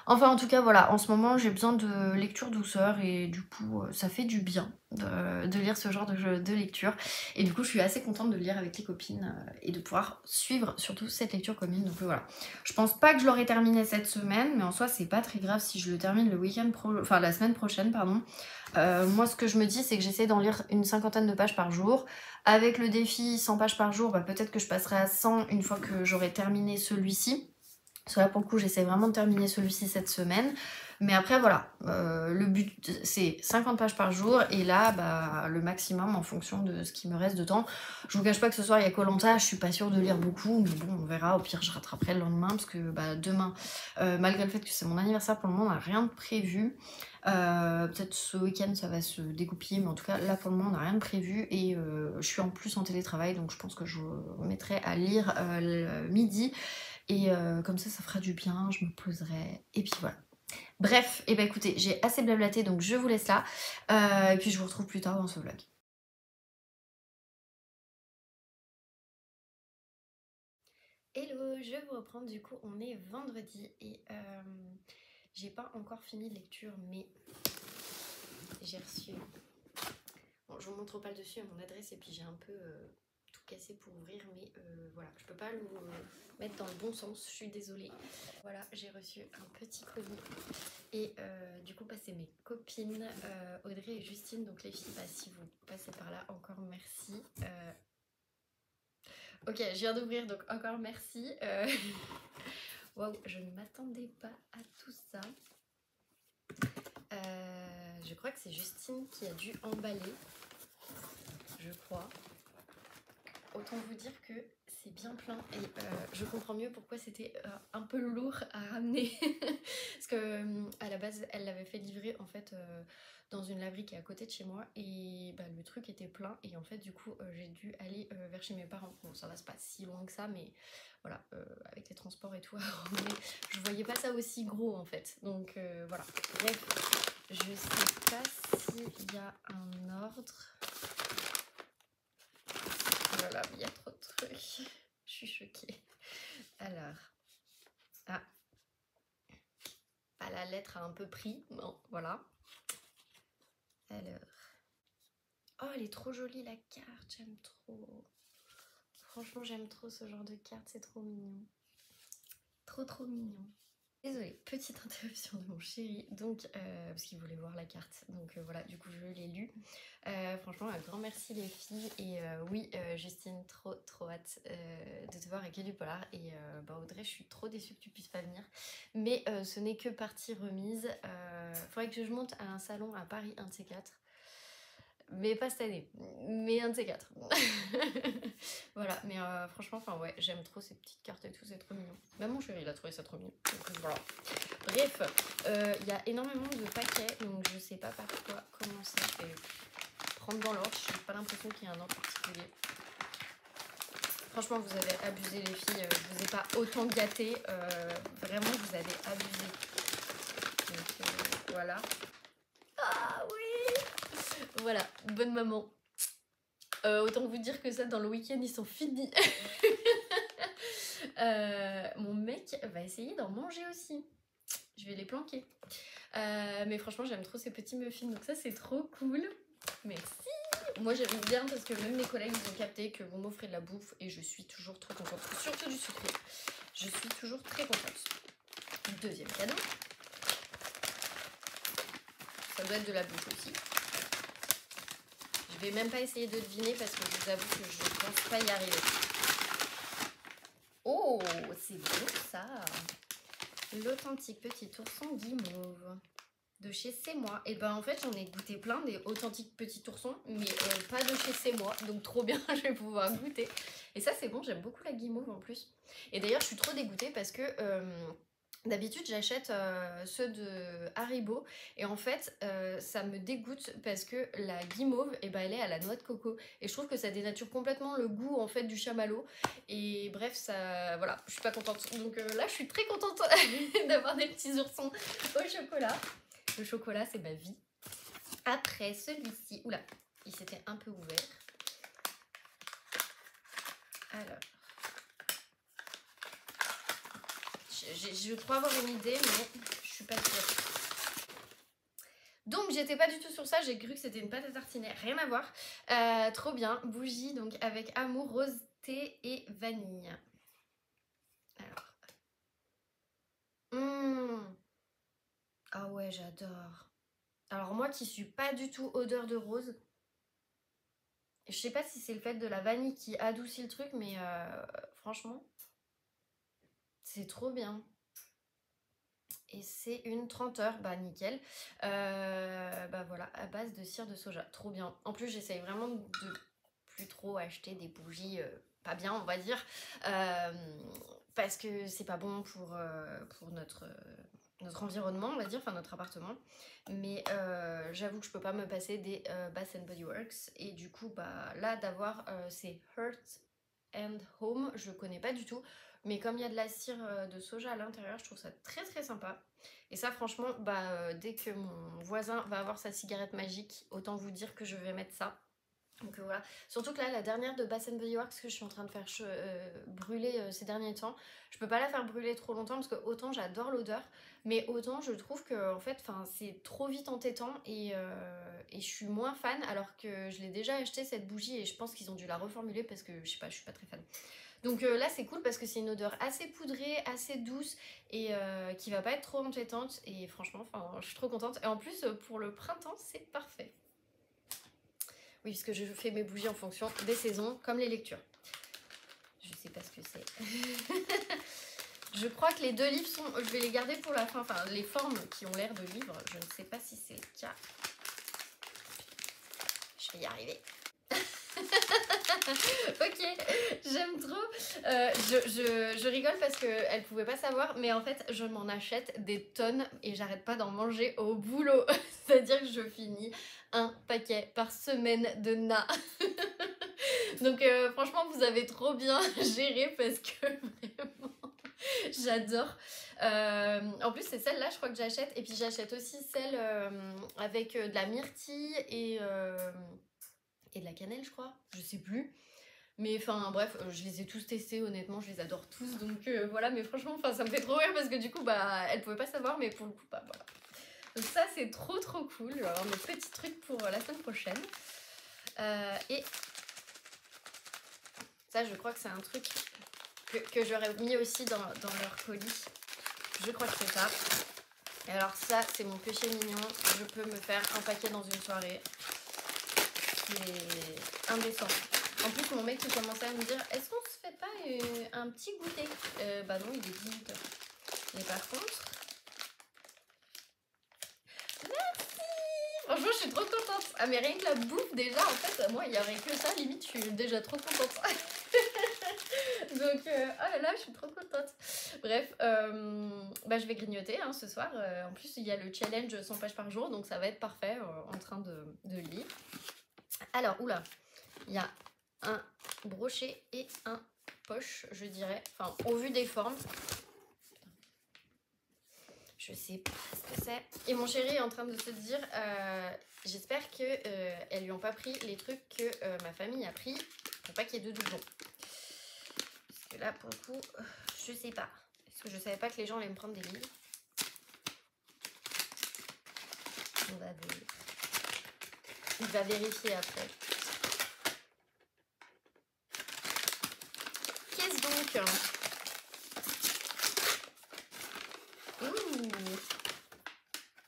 Enfin en tout cas voilà, en ce moment j'ai besoin de lecture douceur et du coup ça fait du bien de lire ce genre de lecture. Et du coup je suis assez contente de lire avec les copines et de pouvoir suivre surtout cette lecture commune. Donc voilà, je pense pas que je l'aurai terminé cette semaine, mais en soi c'est pas très grave si je le termine le week-end enfin la semaine prochaine pardon. Moi ce que je me dis c'est que j'essaie d'en lire une cinquantaine de pages par jour. Avec le défi 100 pages par jour, bah, peut-être que je passerai à 100 une fois que j'aurai terminé celui-ci. Parce que là pour le coup j'essaie vraiment de terminer celui-ci cette semaine. Mais après voilà, le but c'est 50 pages par jour et là bah, le maximum en fonction de ce qui me reste de temps. Je vous cache pas que ce soir il y a koh je suis pas sûre de lire beaucoup, mais bon on verra, au pire je rattraperai le lendemain parce que bah, demain, malgré le fait que c'est mon anniversaire pour le moment on n'a rien de prévu. Peut-être ce week-end ça va se dégoupiller, mais en tout cas là pour le moment on n'a rien de prévu et je suis en plus en télétravail donc je pense que je me mettrai à lire le midi. Et comme ça fera du bien, je me poserai, et puis voilà. Bref, et bah écoutez, j'ai assez blablaté, donc je vous laisse là. Et puis je vous retrouve plus tard dans ce vlog. Hello, je vous reprends, du coup on est vendredi et j'ai pas encore fini de lecture, mais j'ai reçu... Bon, je vous montre pas le dessus à mon adresse et puis j'ai un peu... tout cassé pour ouvrir, mais voilà, je peux pas le mettre dans le bon sens, je suis désolée. Voilà, j'ai reçu un petit colis et du coup bah, c'est mes copines Audrey et Justine, donc les filles, bah, si vous passez par là, encore merci. Ok, je viens d'ouvrir, donc encore merci. Waouh, je ne m'attendais pas à tout ça. Je crois que c'est Justine qui a dû emballer, je crois. Autant vous dire que c'est bien plein et je comprends mieux pourquoi c'était un peu lourd à ramener. Parce que à la base elle l'avait fait livrer en fait dans une laverie qui est à côté de chez moi et bah, le truc était plein et en fait du coup j'ai dû aller vers chez mes parents. Bon ça va, c'est pas si loin que ça, mais voilà, avec les transports et tout à ramener, je voyais pas ça aussi gros en fait. Donc voilà, bref, je sais pas s'il y a un ordre. Voilà, il y a trop de trucs. Je suis choquée. Alors. Ah. Ah, la lettre a un peu pris. Bon, voilà. Alors. Oh, elle est trop jolie la carte. J'aime trop. Franchement, j'aime trop ce genre de carte. C'est trop mignon. Trop mignon. Désolée, petite interruption de mon chéri, donc parce qu'il voulait voir la carte, donc voilà, du coup je l'ai lu. Franchement, un grand merci les filles, et oui Justine, trop hâte de te voir avec du polar, et bah Audrey, je suis trop déçue que tu puisses pas venir, mais ce n'est que partie remise. Faudrait que je monte à un salon à Paris, un de ces quatre. Mais pas cette année, mais un de ces quatre. Voilà, mais franchement, enfin ouais, j'aime trop ces petites cartes et tout, c'est trop mignon. Même mon chéri, il a trouvé ça trop mignon. Donc voilà. Bref, il y a énormément de paquets, donc je sais pas par quoi commencer. Je vais prendre dans l'ordre, je n'ai pas l'impression qu'il y a un ordre particulier. Franchement, vous avez abusé les filles, je vous ai pas autant gâté. Vraiment, vous avez abusé. Donc voilà. Ah oui! Voilà, bonne maman. Autant vous dire que ça, dans le week-end, ils sont finis. Mon mec va essayer d'en manger aussi. Je vais les planquer. Mais franchement, j'aime trop ces petits muffins, donc ça, c'est trop cool. Merci. Moi, j'aime bien parce que même mes collègues, ils ont capté que vous m'offrez de la bouffe et je suis toujours trop contente. Surtout du sucré. Je suis toujours très contente. Deuxième cadeau. Ça doit être de la bouffe aussi. Je vais même pas essayer de deviner parce que je vous avoue que je pense pas y arriver. Oh, c'est beau ça. L'authentique petit ourson guimauve de chez C'est Moi. Et ben en fait j'en ai goûté plein des authentiques petits oursons, mais pas de chez C'est Moi, donc trop bien, je vais pouvoir goûter. Et ça c'est bon, j'aime beaucoup la guimauve en plus. Et d'ailleurs je suis trop dégoûtée parce que D'habitude, j'achète ceux de Haribo et en fait, ça me dégoûte parce que la guimauve, eh ben, elle est à la noix de coco et je trouve que ça dénature complètement le goût en fait du chamallow et bref, ça, voilà, je suis pas contente. Donc là, je suis très contente d'avoir des petits oursons au chocolat. Le chocolat, c'est ma vie. Après, celui-ci, oula, il s'était un peu ouvert. Alors, je crois avoir une idée, mais je suis pas sûre. Donc j'étais pas du tout sur ça, j'ai cru que c'était une pâte à tartiner, rien à voir. Trop bien, bougie donc avec amour, rose, thé et vanille. Alors. Ah ouais, j'adore. Alors moi qui suis pas du tout odeur de rose, je sais pas si c'est le fait de la vanille qui adoucit le truc, mais franchement, c'est trop bien. Et c'est une 30 heures, bah nickel. Bah voilà, à base de cire de soja, trop bien. En plus, j'essaye vraiment de plus trop acheter des bougies pas bien, on va dire, parce que c'est pas bon pour notre environnement, on va dire, enfin notre appartement. Mais j'avoue que je peux pas me passer des Bath Body Works. Et du coup, bah là, d'avoir ces Hearth and Home, je connais pas du tout. Mais comme il y a de la cire de soja à l'intérieur, je trouve ça très très sympa. Et ça franchement, bah, dès que mon voisin va avoir sa cigarette magique, autant vous dire que je vais mettre ça. Donc voilà, surtout que là la dernière de Bath Body Works que je suis en train de faire brûler ces derniers temps, je peux pas la faire brûler trop longtemps parce que autant j'adore l'odeur, mais autant je trouve que en fait c'est trop vite entêtant et je suis moins fan alors que je l'ai déjà acheté cette bougie et je pense qu'ils ont dû la reformuler parce que je sais pas, je suis pas très fan. Donc là c'est cool parce que c'est une odeur assez poudrée, assez douce et qui va pas être trop entêtante et franchement je suis trop contente et en plus pour le printemps c'est parfait. Oui, parce que je fais mes bougies en fonction des saisons, comme les lectures. Je sais pas ce que c'est. Je crois que les deux livres sont... Je vais les garder pour la fin. Enfin, les formes qui ont l'air de livres, je ne sais pas si c'est le cas. Je vais y arriver. Ok, j'aime trop. Je rigole parce qu'elle pouvait pas savoir, mais en fait, je m'en achète des tonnes et j'arrête pas d'en manger au boulot. C'est-à-dire que je finis un paquet par semaine de na. Donc franchement, vous avez trop bien géré parce que vraiment, j'adore. En plus, c'est celle-là, je crois que j'achète. Et puis j'achète aussi celle avec de la myrtille et de la cannelle, je crois. Je sais plus. Mais enfin bref, je les ai tous testés, honnêtement, je les adore tous. Donc voilà, mais franchement, ça me fait trop rire parce que du coup, bah, elle pouvait pas savoir, mais pour le coup, bah voilà. Donc ça, c'est trop trop cool. Je vais avoir mes petits trucs pour la semaine prochaine. Et ça, je crois que c'est un truc que j'aurais mis aussi dans leur colis. Je crois que c'est ça. Et alors ça, c'est mon péché mignon. Je peux me faire un paquet dans une soirée. C'est indécent. En plus, mon mec il commençait à me dire, est-ce qu'on se fait pas un petit goûter? Bah non, il est 18h. Mais par contre... Merci! Franchement, je suis trop contente. Ah mais rien que la bouffe, déjà, en fait, moi, il n'y aurait que ça. Limite, je suis déjà trop contente. Donc, oh là là, je suis trop contente. Bref, bah, je vais grignoter hein, ce soir. En plus, il y a le challenge 100 pages par jour, donc ça va être parfait en train de lire. Alors, oula, il y a un brochet et un poche, je dirais. Enfin, au vu des formes. Je sais pas ce que c'est. Et mon chéri est en train de se dire, j'espère qu'elles lui ont pas pris les trucs que ma famille a pris pour pas qu'il y ait de doublons. Parce que là, pour le coup, je sais pas. Parce que je savais pas que les gens allaient me prendre des livres. Il va vérifier après. Qu'est-ce donc? Ouh.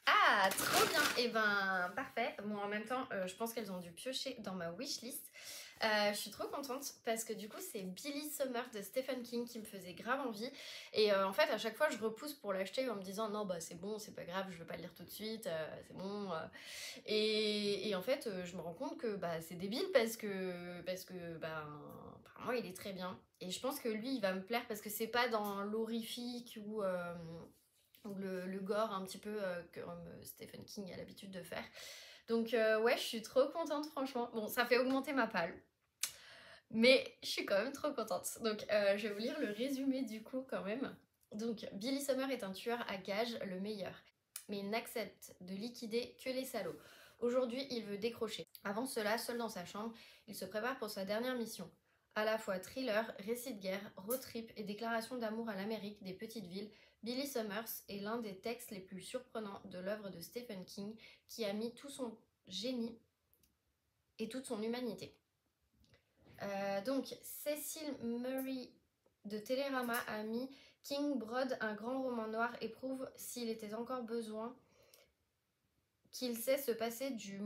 Ah, trop bien. Et ben, parfait. Bon, en même temps, je pense qu'elles ont dû piocher dans ma wishlist. Je suis trop contente parce que du coup c'est Billy Summer de Stephen King qui me faisait grave envie et en fait à chaque fois je repousse pour l'acheter en me disant non bah c'est bon, c'est pas grave, je vais pas le lire tout de suite, c'est bon et en fait je me rends compte que bah c'est débile parce que bah apparemment il est très bien et je pense que lui il va me plaire parce que c'est pas dans l'horrifique ou Donc le gore un petit peu comme Stephen King a l'habitude de faire. Donc ouais, je suis trop contente franchement. Bon, ça fait augmenter ma palle. Mais je suis quand même trop contente. Donc je vais vous lire le résumé du coup quand même. Donc Billy Summer est un tueur à gages, le meilleur. Mais il n'accepte de liquider que les salauds. Aujourd'hui, il veut décrocher. Avant cela, seul dans sa chambre, il se prépare pour sa dernière mission. À la fois thriller, récit de guerre, road trip et déclaration d'amour à l'Amérique des petites villes, Billy Summers est l'un des textes les plus surprenants de l'œuvre de Stephen King qui a mis tout son génie et toute son humanité. Donc, Cecil Murray de Télérama a mis King brode un grand roman noir et prouve, s'il était encore besoin, qu'il sait se passer du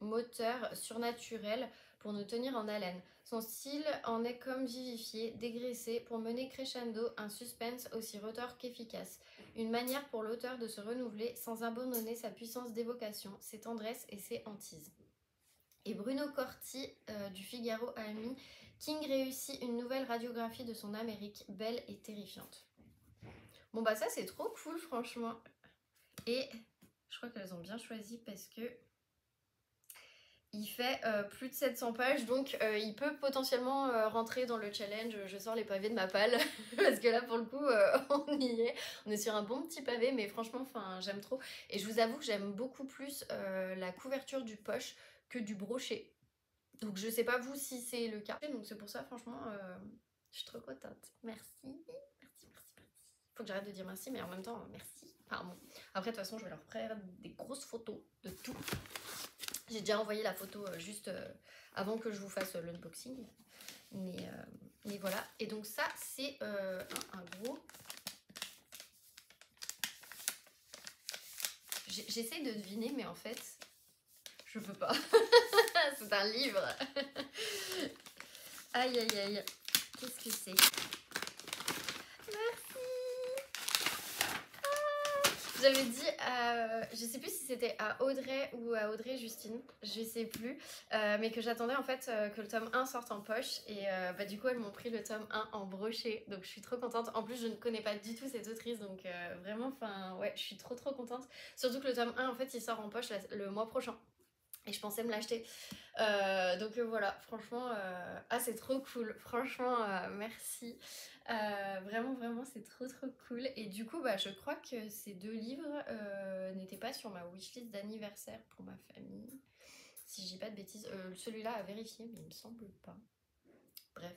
moteur surnaturel pour nous tenir en haleine. Son style en est comme vivifié, dégraissé, pour mener crescendo un suspense aussi retors qu'efficace. Une manière pour l'auteur de se renouveler sans abandonner sa puissance d'évocation, ses tendresses et ses hantises. Et Bruno Corti du Figaro a mis King réussit une nouvelle radiographie de son Amérique, belle et terrifiante. Bon bah ça c'est trop cool franchement. Et je crois qu'elles ont bien choisi parce que il fait plus de 700 pages, donc il peut potentiellement rentrer dans le challenge je sors les pavés de ma palle, parce que là pour le coup on y est, on est sur un bon petit pavé, mais franchement enfin j'aime trop. Et je vous avoue que j'aime beaucoup plus la couverture du poche que du brochet. Donc je sais pas vous si c'est le cas. Donc c'est pour ça franchement je suis trop contente. Merci, merci, merci, merci. Faut que j'arrête de dire merci, mais en même temps merci. Enfin bon. Après de toute façon je vais leur faire des grosses photos de tout. J'ai déjà envoyé la photo juste avant que je vous fasse l'unboxing. Mais voilà. Et donc ça c'est un gros... J'essaye de deviner mais en fait je peux pas. C'est un livre. Aïe aïe aïe. Qu'est-ce que c'est? Merci. J'avais dit, je sais plus si c'était à Audrey ou à Audrey Justine, je sais plus, mais que j'attendais en fait que le tome 1 sorte en poche et bah, du coup elles m'ont pris le tome 1 en brochet, donc je suis trop contente. En plus je ne connais pas du tout cette autrice, donc vraiment enfin ouais je suis trop contente. Surtout que le tome 1 en fait il sort en poche le mois prochain. Et je pensais me l'acheter. Donc voilà, franchement, ah c'est trop cool. Franchement, merci. Vraiment, c'est trop cool. Et du coup, bah, je crois que ces deux livres n'étaient pas sur ma wishlist d'anniversaire pour ma famille. Si je dis pas de bêtises. Celui-là à vérifier, mais il me semble pas. Bref.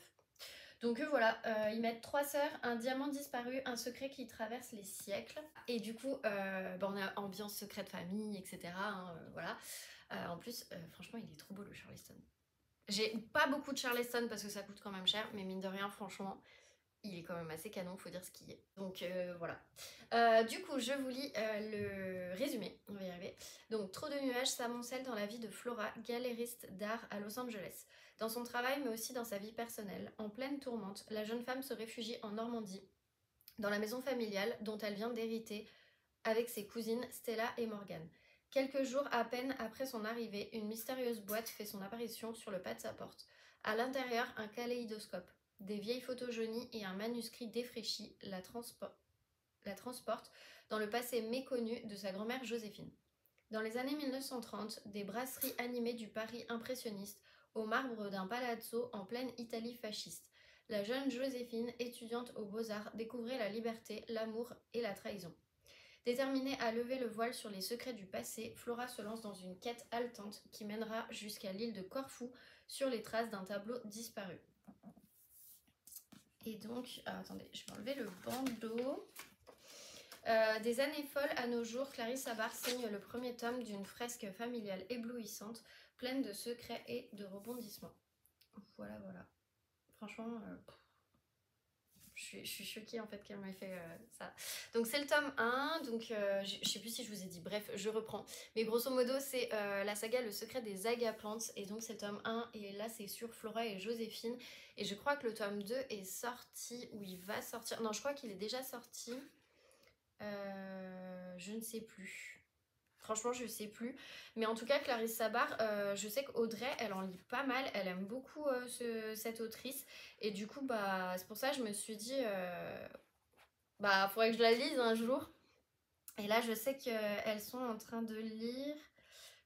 Donc voilà, ils mettent 3 sœurs, un diamant disparu, un secret qui traverse les siècles. Et du coup, bah, on a ambiance secret de famille, etc. Hein, voilà. En plus, franchement, il est trop beau le Charleston. J'ai pas beaucoup de Charleston parce que ça coûte quand même cher, mais mine de rien, franchement, il est quand même assez canon, faut dire ce qu'il est. Donc voilà. Du coup, je vous lis le résumé, on va y arriver. Donc, trop de nuages s'amoncellent dans la vie de Flora, galériste d'art à Los Angeles. Dans son travail, mais aussi dans sa vie personnelle, en pleine tourmente, la jeune femme se réfugie en Normandie, dans la maison familiale dont elle vient d'hériter avec ses cousines Stella et Morgan. Quelques jours à peine après son arrivée, une mystérieuse boîte fait son apparition sur le pas de sa porte. À l'intérieur, un kaléidoscope, des vieilles photos jaunies et un manuscrit défraîchi la transportent dans le passé méconnu de sa grand-mère Joséphine. Dans les années 1930, des brasseries animées du Paris impressionniste au marbre d'un palazzo en pleine Italie fasciste. La jeune Joséphine, étudiante aux Beaux-Arts, découvrait la liberté, l'amour et la trahison. Déterminée à lever le voile sur les secrets du passé, Flora se lance dans une quête haletante qui mènera jusqu'à l'île de Corfou sur les traces d'un tableau disparu. Et donc, attendez, je vais enlever le bandeau. Des années folles à nos jours, Clarisse Sabar signe le premier tome d'une fresque familiale éblouissante, pleine de secrets et de rebondissements. Voilà. Franchement, je suis choquée en fait qu'elle m'ait fait ça. Donc c'est le tome 1, donc je sais plus si je vous ai dit, bref, je reprends. Mais grosso modo, c'est la saga Le secret des Agapantes, et donc c'est le tome 1, et là c'est sur Flora et Joséphine. Et je crois que le tome 2 est sorti, ou il va sortir, non je crois qu'il est déjà sorti. Je ne sais plus. Franchement, je sais plus. Mais en tout cas, Clarisse Sabar, je sais qu'Audrey, elle en lit pas mal. Elle aime beaucoup cette autrice. Et du coup, bah, c'est pour ça que je me suis dit... Bah, faudrait que je la lise un jour. Et là, je sais qu'elles sont en train de lire.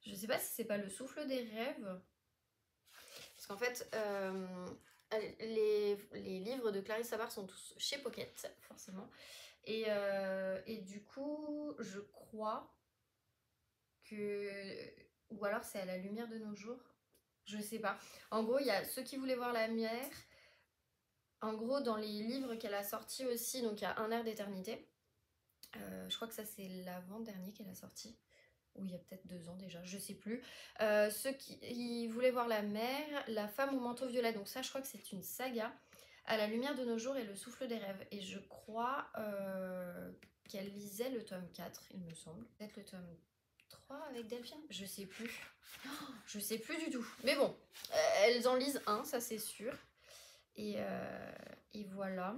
Je sais pas si c'est pas Le Souffle des Rêves. Parce qu'en fait, les livres de Clarisse Sabart sont tous chez Pocket, forcément. Et du coup, je crois que... Ou alors c'est À la lumière de nos jours. Je sais pas. En gros, il y a Ceux qui voulaient voir la mer. En gros, dans les livres qu'elle a sortis aussi, donc il y a Un air d'éternité. Je crois que ça c'est l'avant-dernier qu'elle a sorti. Ou il y a peut-être 2 ans déjà, je sais plus. Ceux qui voulaient voir la mer, La femme au manteau violet, donc ça je crois que c'est une saga. À la lumière de nos jours et Le souffle des rêves. Et je crois qu'elle lisait le tome 4, il me semble. Peut-être le tome 3 avec Delphine, je sais plus. Oh, je sais plus du tout. Mais bon, elles en lisent un, ça c'est sûr. Et voilà.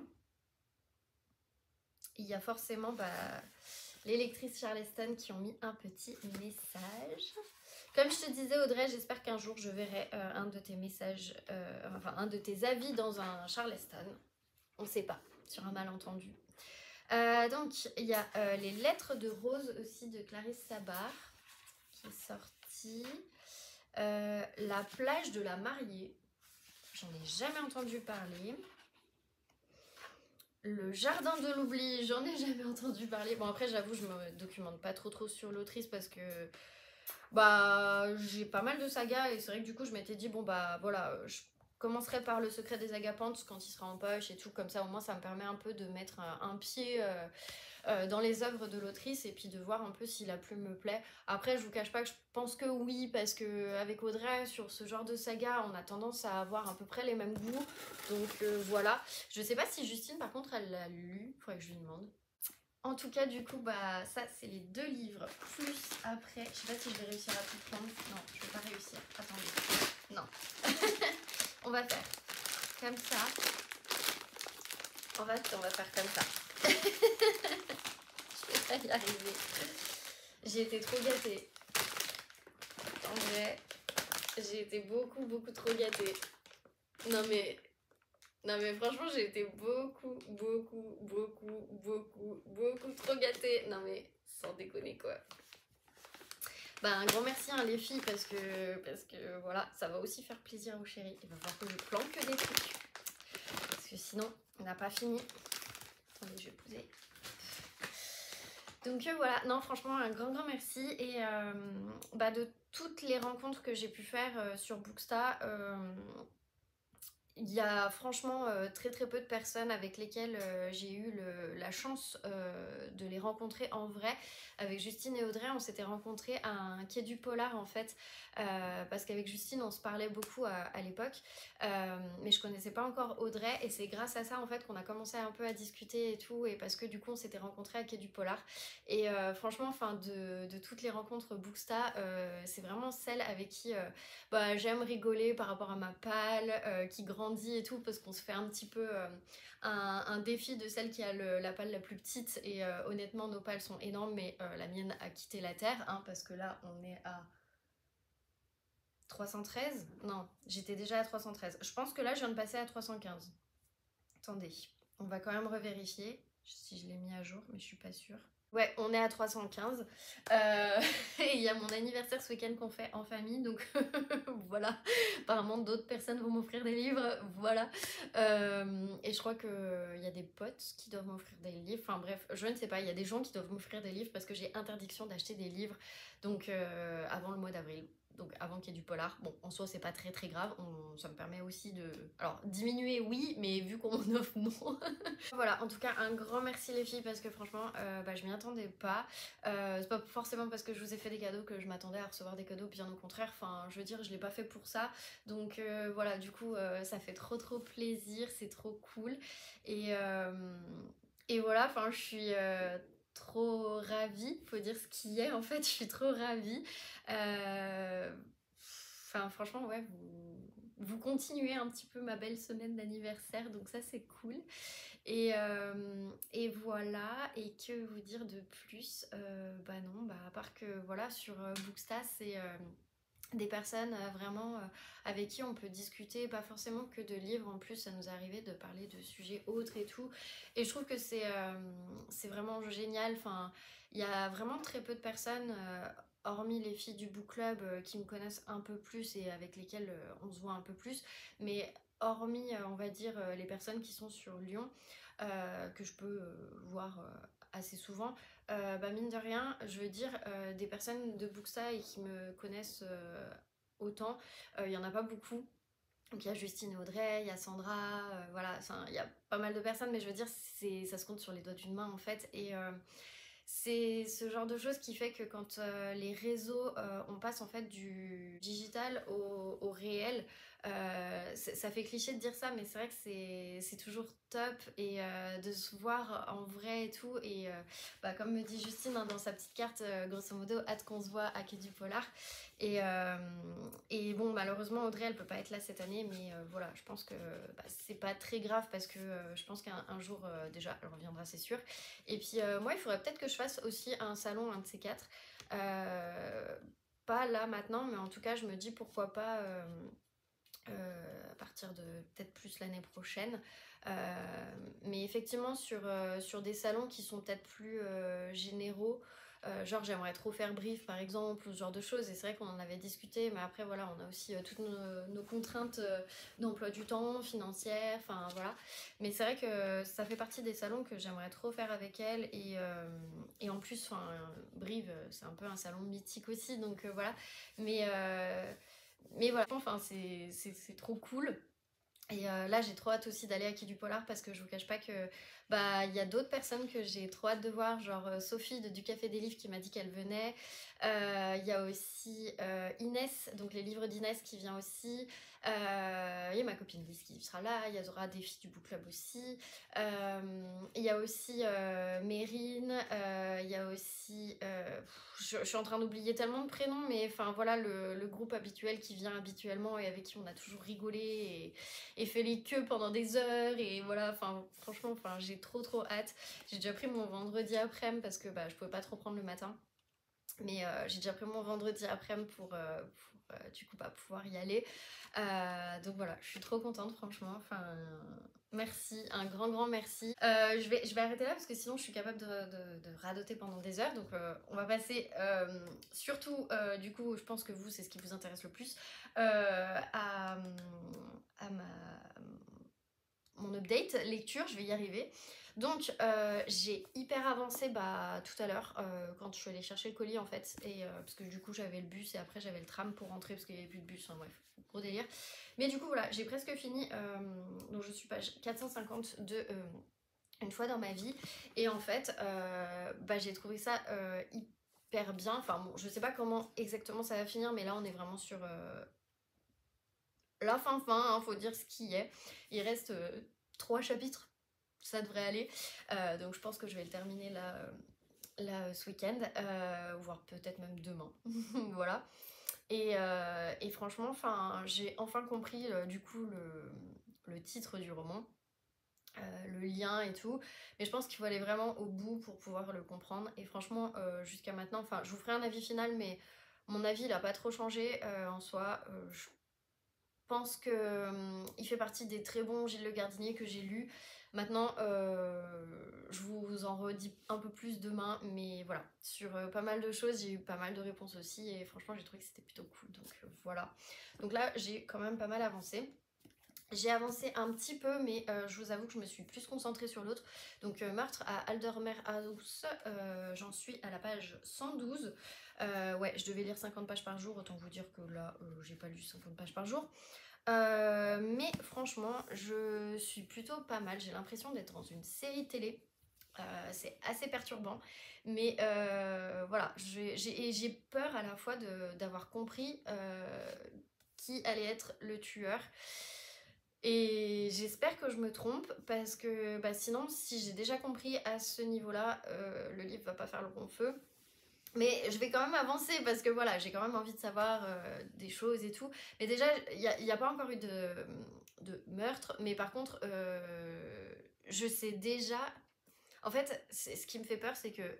Il y a forcément les lectrices Charleston qui ont mis un petit message. Comme je te disais Audrey, j'espère qu'un jour je verrai un de tes messages, enfin un de tes avis dans un Charleston. On sait pas, sur un malentendu. Donc il y a Les lettres de Rose aussi de Clarisse Sabart qui est sortie. La plage de la mariée, j'en ai jamais entendu parler. Le jardin de l'oubli, j'en ai jamais entendu parler. Bon après j'avoue je me documente pas trop sur l'autrice parce que bah j'ai pas mal de sagas et c'est vrai que du coup je m'étais dit bon bah voilà, je commencerai par Le secret des agapantes quand il sera en poche et tout, comme ça au moins ça me permet un peu de mettre un pied dans les œuvres de l'autrice et puis de voir un peu si la plume me plaît. Après je vous cache pas que je pense que oui, parce que avec Audrey sur ce genre de saga on a tendance à avoir à peu près les mêmes goûts, donc voilà. Je sais pas si Justine par contre elle l'a lu, faudrait que je lui demande. En tout cas, du coup, bah ça c'est les 2 livres, plus après, je sais pas si je vais réussir à tout prendre. Non, je vais pas réussir. Attendez. Non. On va faire comme ça. En fait, on va faire comme ça. Je vais pas y arriver. J'ai été trop gâtée. En vrai, j'ai été beaucoup trop gâtée. Non mais franchement j'ai été beaucoup trop gâtée. Non mais sans déconner quoi. Bah un grand merci hein, les filles parce que voilà, ça va aussi faire plaisir aux chéris. Il va falloir que je planque des trucs. Parce que sinon on n'a pas fini. Attendez, je vais poser. Donc voilà, non franchement un grand merci. Et de toutes les rencontres que j'ai pu faire sur Booksta, il y a franchement très peu de personnes avec lesquelles j'ai eu la chance de les rencontrer en vrai. Avec Justine et Audrey, on s'était rencontrés à un quai du Polar en fait, parce qu'avec Justine on se parlait beaucoup à l'époque, mais je connaissais pas encore Audrey et c'est grâce à ça en fait qu'on a commencé un peu à discuter et tout, et parce que du coup on s'était rencontrés à quai du Polar. Et franchement, enfin de toutes les rencontres Booksta, c'est vraiment celle avec qui j'aime rigoler par rapport à ma palle qui grandit et tout, parce qu'on se fait un petit peu un défi de celle qui a la palle la plus petite. Et honnêtement nos palles sont énormes, mais la mienne a quitté la terre hein, parce que là on est à 313. Non, j'étais déjà à 313. Je pense que là je viens de passer à 315. Attendez, on va quand même revérifier si je l'ai mis à jour, mais je suis pas sûre. Ouais, on est à 315. Et il y a mon anniversaire ce week-end qu'on fait en famille, donc voilà. Apparemment, d'autres personnes vont m'offrir des livres, voilà. Et je crois qu'il y a des potes qui doivent m'offrir des livres. Enfin bref, je ne sais pas, il y a des gens qui doivent m'offrir des livres parce que j'ai interdiction d'acheter des livres donc avant le mois d'avril. Donc avant qu'il y ait du polar. Bon, en soi, c'est pas très grave. Ça me permet aussi de... Alors, diminuer, oui, mais vu qu'on m'en offre, non. Voilà, en tout cas, un grand merci les filles parce que franchement, je m'y attendais pas. C'est pas forcément parce que je vous ai fait des cadeaux que je m'attendais à recevoir des cadeaux, bien au contraire. Enfin, je veux dire, je l'ai pas fait pour ça. Donc voilà, du coup, ça fait trop plaisir, c'est trop cool. Et voilà, enfin, je suis... trop ravie, faut dire ce qui est en fait, je suis trop ravie. Enfin franchement ouais, vous continuez un petit peu ma belle semaine d'anniversaire, donc ça c'est cool. Et voilà, et que vous dire de plus, non, à part que voilà, sur Booksta des personnes vraiment avec qui on peut discuter, pas forcément que de livres, en plus ça nous est arrivé de parler de sujets autres et tout. Et je trouve que c'est vraiment génial, enfin, il y a vraiment très peu de personnes, hormis les filles du book club qui me connaissent un peu plus et avec lesquelles on se voit un peu plus, mais hormis on va dire les personnes qui sont sur Lyon, que je peux voir assez souvent, bah mine de rien, je veux dire, des personnes de Booksta et qui me connaissent autant, il y en a pas beaucoup. Donc il y a Justine et Audrey, il y a Sandra, voilà, il y a pas mal de personnes, mais je veux dire, ça se compte sur les doigts d'une main en fait. Et c'est ce genre de choses qui fait que quand les réseaux, on passe en fait du digital au réel, ça fait cliché de dire ça, mais c'est vrai que c'est toujours top et de se voir en vrai et tout. Et bah, comme me dit Justine hein, dans sa petite carte, grosso modo, hâte qu'on se voit à Quai du Polar. Et bon, malheureusement, Audrey, elle peut pas être là cette année, mais voilà, je pense que bah, c'est pas très grave parce que je pense qu'un jour, déjà, elle reviendra, c'est sûr. Et puis moi, il faudrait peut-être que je fasse aussi un salon, un de ces quatre. Pas là maintenant, mais en tout cas, je me dis pourquoi pas à partir de peut-être plus l'année prochaine. Mais effectivement, sur des salons qui sont peut-être plus généraux, genre j'aimerais trop faire brief par exemple, ou ce genre de choses, et c'est vrai qu'on en avait discuté, mais après voilà, on a aussi toutes nos contraintes d'emploi du temps, financières, enfin voilà. Mais c'est vrai que ça fait partie des salons que j'aimerais trop faire avec elle, et en plus, enfin, Brive, c'est un peu un salon mythique aussi, donc voilà. Mais voilà, enfin, c'est trop cool. Et là, j'ai trop hâte aussi d'aller à Quai du Polar parce que je vous cache pas que bah il y a d'autres personnes que j'ai trop hâte de voir, genre Sophie du Café des Livres qui m'a dit qu'elle venait. Il y a aussi Inès, donc les livres d'Inès qui vient aussi. Il y a ma copine Lise qui sera là. Il y aura des filles du book club aussi. Il y a aussi Mérine. Il y a aussi je suis en train d'oublier tellement de prénoms, mais enfin voilà le groupe habituel qui vient habituellement et avec qui on a toujours rigolé et fait les queues pendant des heures. Et voilà, enfin franchement, enfin j'ai trop hâte. J'ai déjà pris mon vendredi après-midi parce que bah je pouvais pas trop prendre le matin. Mais j'ai déjà pris mon vendredi après-midi pour du coup pas pouvoir y aller. Donc voilà, je suis trop contente franchement. Enfin, merci, un grand merci. Je vais arrêter là parce que sinon je suis capable de radoter pendant des heures. Donc on va passer surtout, du coup, je pense que vous, c'est ce qui vous intéresse le plus, à mon update lecture, je vais y arriver. Donc j'ai hyper avancé bah, tout à l'heure quand je suis allée chercher le colis en fait, et parce que du coup j'avais le bus et après j'avais le tram pour rentrer parce qu'il n'y avait plus de bus, enfin bref, gros délire. Mais du coup voilà, j'ai presque fini, donc je suis page 450 de Une fois dans ma vie, et en fait bah, j'ai trouvé ça hyper bien. Enfin bon, je sais pas comment exactement ça va finir, mais là on est vraiment sur la fin, hein, faut dire ce qui est. Il reste 3 chapitres, ça devrait aller. Donc je pense que je vais le terminer là ce week-end, voire peut-être même demain. Voilà. Et franchement, j'ai enfin compris du coup le titre du roman. Le lien et tout, mais je pense qu'il faut aller vraiment au bout pour pouvoir le comprendre. Et franchement jusqu'à maintenant, enfin je vous ferai un avis final, mais mon avis il a pas trop changé en soi. Je pense que il fait partie des très bons Gilles Le Gardinier que j'ai lus. Maintenant, je vous en redis un peu plus demain, mais voilà, sur pas mal de choses, j'ai eu pas mal de réponses aussi, et franchement, j'ai trouvé que c'était plutôt cool, donc voilà. Donc là, j'ai quand même pas mal avancé. J'ai avancé un petit peu, mais je vous avoue que je me suis plus concentrée sur l'autre. Donc Meurtre à Aldermer House, j'en suis à la page 112. Ouais, je devais lire 50 pages par jour, autant vous dire que là, j'ai pas lu 50 pages par jour. Mais franchement, je suis plutôt pas mal. J'ai l'impression d'être dans une série télé. C'est assez perturbant, mais voilà, j'ai peur à la fois d'avoir compris qui allait être le tueur. Et j'espère que je me trompe parce que bah, sinon, si j'ai déjà compris à ce niveau-là, le livre va pas faire le long feu. Mais je vais quand même avancer parce que voilà, j'ai quand même envie de savoir des choses et tout. Mais déjà, il n'y a pas encore eu de meurtre, mais par contre, je sais déjà. En fait, ce qui me fait peur, c'est que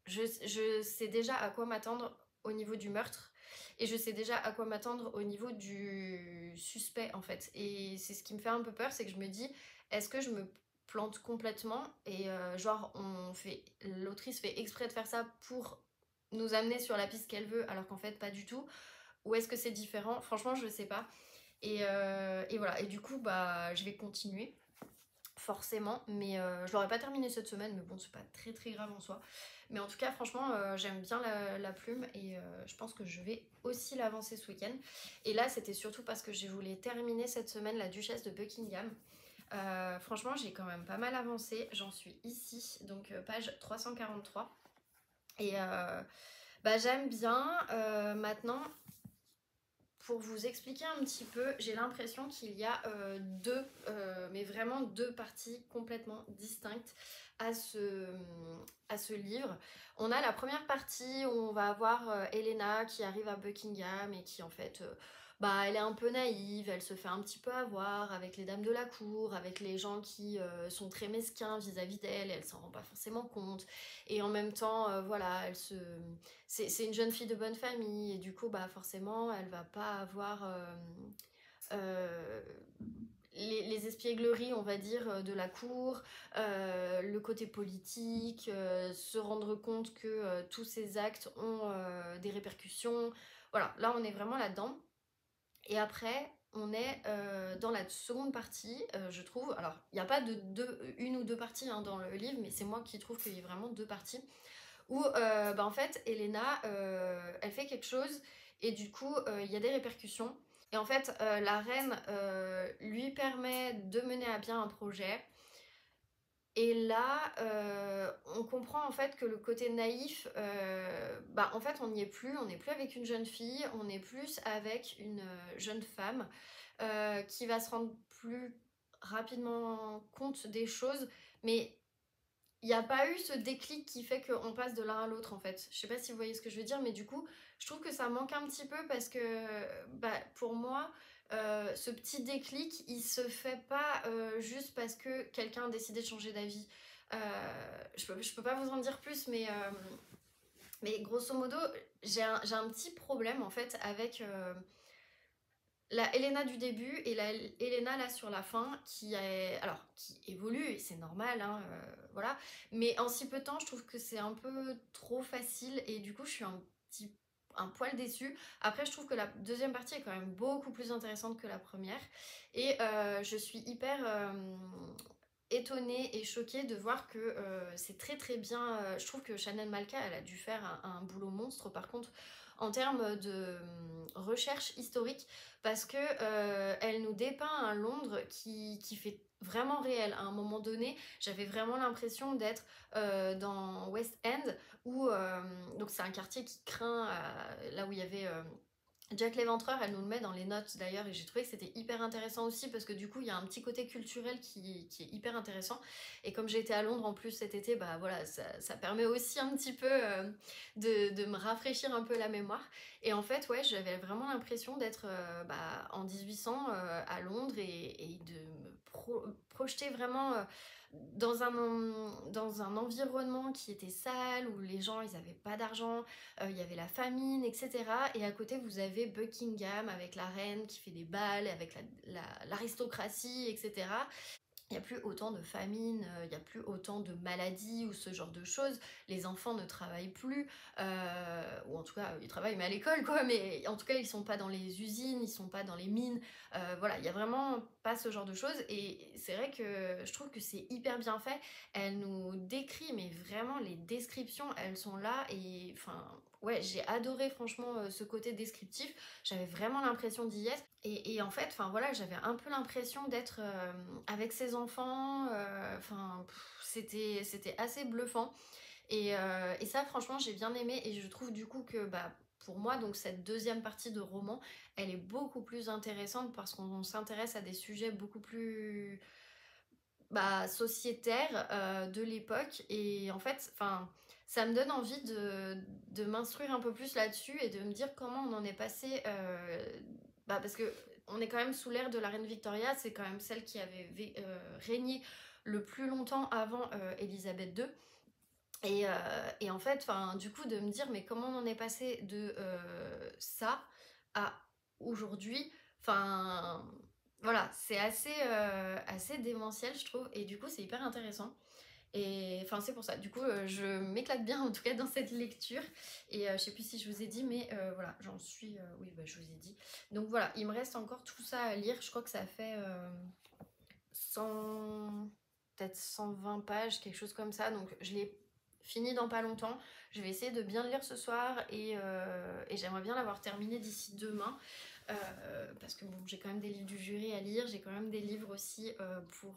je sais déjà à quoi m'attendre au niveau du meurtre. et je sais déjà à quoi m'attendre au niveau du suspect en fait. Et c'est ce qui me fait un peu peur, c'est que je me dis, est-ce que je me plante complètement et genre l'autrice fait exprès de faire ça pour nous amener sur la piste qu'elle veut alors qu'en fait pas du tout, ou est-ce que c'est différent? Franchement je sais pas. Et voilà, et du coup bah je vais continuer forcément, mais je l'aurais pas terminé cette semaine, mais bon c'est pas très très grave en soi. Mais en tout cas franchement j'aime bien la plume et je pense que je vais aussi l'avancer ce week-end. Et là c'était surtout parce que je voulais terminer cette semaine La Duchesse de Buckingham. Franchement j'ai quand même pas mal avancé, j'en suis ici, donc page 343. Et bah j'aime bien. Maintenant, pour vous expliquer un petit peu, j'ai l'impression qu'il y a mais vraiment deux parties complètement distinctes à ce livre. On a la première partie où on va avoir Helena qui arrive à Buckingham et qui en fait, bah, elle est un peu naïve, elle se fait un petit peu avoir avec les dames de la cour, avec les gens qui sont très mesquins vis-à-vis d'elle, elle s'en rend pas forcément compte. Et en même temps, voilà, c'est une jeune fille de bonne famille et du coup bah forcément elle va pas avoir euh, les espiègleries on va dire de la cour, le côté politique, se rendre compte que tous ces actes ont des répercussions. Voilà, là on est vraiment là-dedans. Et après on est dans la seconde partie, je trouve. Alors il n'y a pas une ou deux parties hein, dans le livre, mais c'est moi qui trouve qu'il y a vraiment deux parties où bah, en fait Elena elle fait quelque chose et du coup il y a des répercussions. Et en fait la reine lui permet de mener à bien un projet. Et là, on comprend en fait que le côté naïf, bah en fait on n'y est plus, on n'est plus avec une jeune fille, on est plus avec une jeune femme qui va se rendre plus rapidement compte des choses, mais il n'y a pas eu ce déclic qui fait qu'on passe de l'un à l'autre en fait. Je sais pas si vous voyez ce que je veux dire, mais du coup, je trouve que ça manque un petit peu parce que bah, pour moi, ce petit déclic, il se fait pas juste parce que quelqu'un a décidé de changer d'avis. Je peux pas vous en dire plus, mais grosso modo, j'ai un petit problème en fait avec la Elena du début et la Elena là sur la fin qui évolue et c'est normal hein, voilà, mais en si peu de temps je trouve que c'est un peu trop facile et du coup je suis un poil déçue. Après je trouve que la deuxième partie est quand même beaucoup plus intéressante que la première et je suis hyper étonnée et choquée de voir que c'est très très bien. Je trouve que Chanel Malka elle a dû faire un boulot monstre par contre en termes de recherche historique parce que elle nous dépeint un Londres qui fait vraiment réel. À un moment donné, j'avais vraiment l'impression d'être dans West End où donc c'est un quartier qui craint là où il y avait Jack l'Éventreur, elle nous le met dans les notes d'ailleurs et j'ai trouvé que c'était hyper intéressant aussi parce que du coup il y a un petit côté culturel qui est hyper intéressant et comme j'ai été à Londres en plus cet été, bah voilà ça permet aussi un petit peu de me rafraîchir un peu la mémoire et en fait ouais j'avais vraiment l'impression d'être bah, en 1800 à Londres et de me projeter vraiment dans un environnement qui était sale où les gens ils avaient pas d'argent, il y avait la famine, etc. Et à côté, vous avez Buckingham avec la reine qui fait des balles, avec l'aristocratie, etc. Il n'y a plus autant de famine, il n'y a plus autant de maladies ou ce genre de choses. Les enfants ne travaillent plus, ou en tout cas ils travaillent mais à l'école quoi, mais en tout cas ils sont pas dans les usines, ils sont pas dans les mines. Voilà, il y a vraiment pas ce genre de choses et c'est vrai que je trouve que c'est hyper bien fait. Elle nous décrit mais vraiment les descriptions elles sont là et enfin ouais j'ai adoré franchement ce côté descriptif. J'avais vraiment l'impression d'y être. Et en fait, enfin voilà, j'avais un peu l'impression d'être avec ses enfants. Enfin, c'était assez bluffant. Et ça, franchement, j'ai bien aimé. Et je trouve du coup que bah pour moi, donc cette deuxième partie de roman, elle est beaucoup plus intéressante parce qu'on s'intéresse à des sujets beaucoup plus bah, sociétaires de l'époque. Et en fait, enfin, ça me donne envie de m'instruire un peu plus là-dessus et de me dire comment on en est passé. Bah, parce que on est quand même sous l'ère de la reine Victoria, c'est quand même celle qui avait régné le plus longtemps avant Elisabeth II. Et en fait, du coup, de me dire, mais comment on en est passé de ça à aujourd'hui, voilà, c'est assez démentiel, je trouve, et du coup, c'est hyper intéressant. Et c'est pour ça, du coup, je m'éclate bien en tout cas dans cette lecture. Et je sais plus si je vous ai dit, mais voilà, j'en suis. Oui, bah, je vous ai dit. Donc voilà, il me reste encore tout ça à lire. Je crois que ça fait 100, peut-être 120 pages, quelque chose comme ça. Donc je l'ai fini dans pas longtemps. Je vais essayer de bien le lire ce soir et j'aimerais bien l'avoir terminé d'ici demain. Parce que bon, j'ai quand même des livres du jury à lire, j'ai quand même des livres aussi pour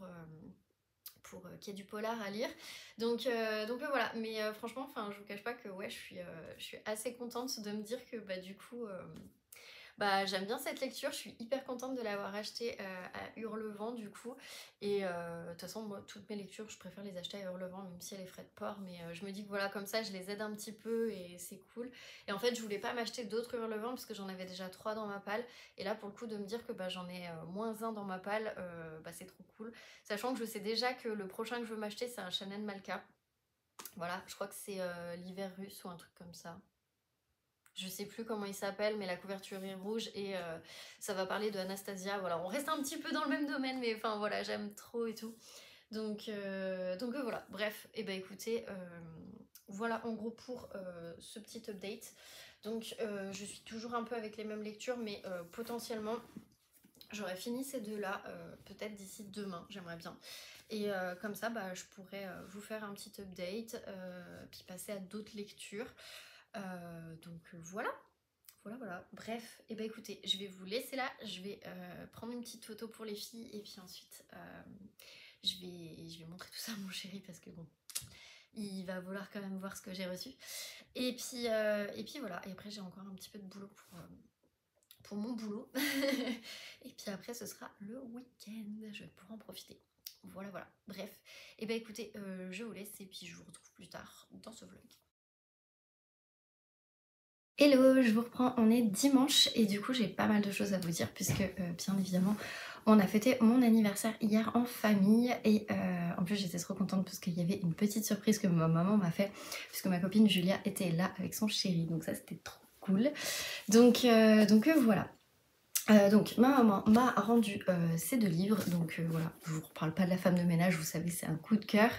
qu'il y ait du polar à lire. Donc voilà, mais franchement, je vous cache pas que ouais, je suis assez contente de me dire que bah du coup, bah, j'aime bien cette lecture, je suis hyper contente de l'avoir achetée à Hurlevent du coup. Et de toute façon, moi, toutes mes lectures, je préfère les acheter à Hurlevent, même si elle est frais de port. Mais je me dis que voilà, comme ça, je les aide un petit peu et c'est cool. Et en fait, je voulais pas m'acheter d'autres Hurlevent parce que j'en avais déjà 3 dans ma palle. Et là, pour le coup, de me dire que bah, j'en ai moins un dans ma palle, bah, c'est trop cool. Sachant que je sais déjà que le prochain que je veux m'acheter, c'est un Chanel Malka. Voilà, je crois que c'est l'hiver russe ou un truc comme ça. Je sais plus comment il s'appelle, mais la couverture est rouge et ça va parler de Anastasia. Voilà, on reste un petit peu dans le même domaine, mais voilà, j'aime trop et tout. Donc voilà, bref, et bah écoutez, voilà en gros pour ce petit update. Donc je suis toujours un peu avec les mêmes lectures, mais potentiellement j'aurais fini ces deux-là peut-être d'ici demain, j'aimerais bien. Et comme ça, bah, je pourrais vous faire un petit update, puis passer à d'autres lectures. Donc voilà. Voilà. Bref, et bah écoutez, je vais vous laisser là. Je vais prendre une petite photo pour les filles et puis ensuite je vais montrer tout ça à mon chéri parce que bon, il va vouloir quand même voir ce que j'ai reçu. Et puis voilà. Et après j'ai encore un petit peu de boulot pour mon boulot. Et puis après ce sera le week-end. Je vais pouvoir en profiter. Voilà. Bref, et bah écoutez, je vous laisse et puis je vous retrouve plus tard dans ce vlog. Hello, je vous reprends, on est dimanche et du coup j'ai pas mal de choses à vous dire puisque bien évidemment on a fêté mon anniversaire hier en famille et en plus j'étais trop contente parce qu'il y avait une petite surprise que ma maman m'a fait puisque ma copine Julia était là avec son chéri, donc ça c'était trop cool. Donc voilà. Donc ma maman m'a rendu ces 2 livres, donc voilà, je vous reparle pas de La femme de ménage, vous savez c'est un coup de cœur,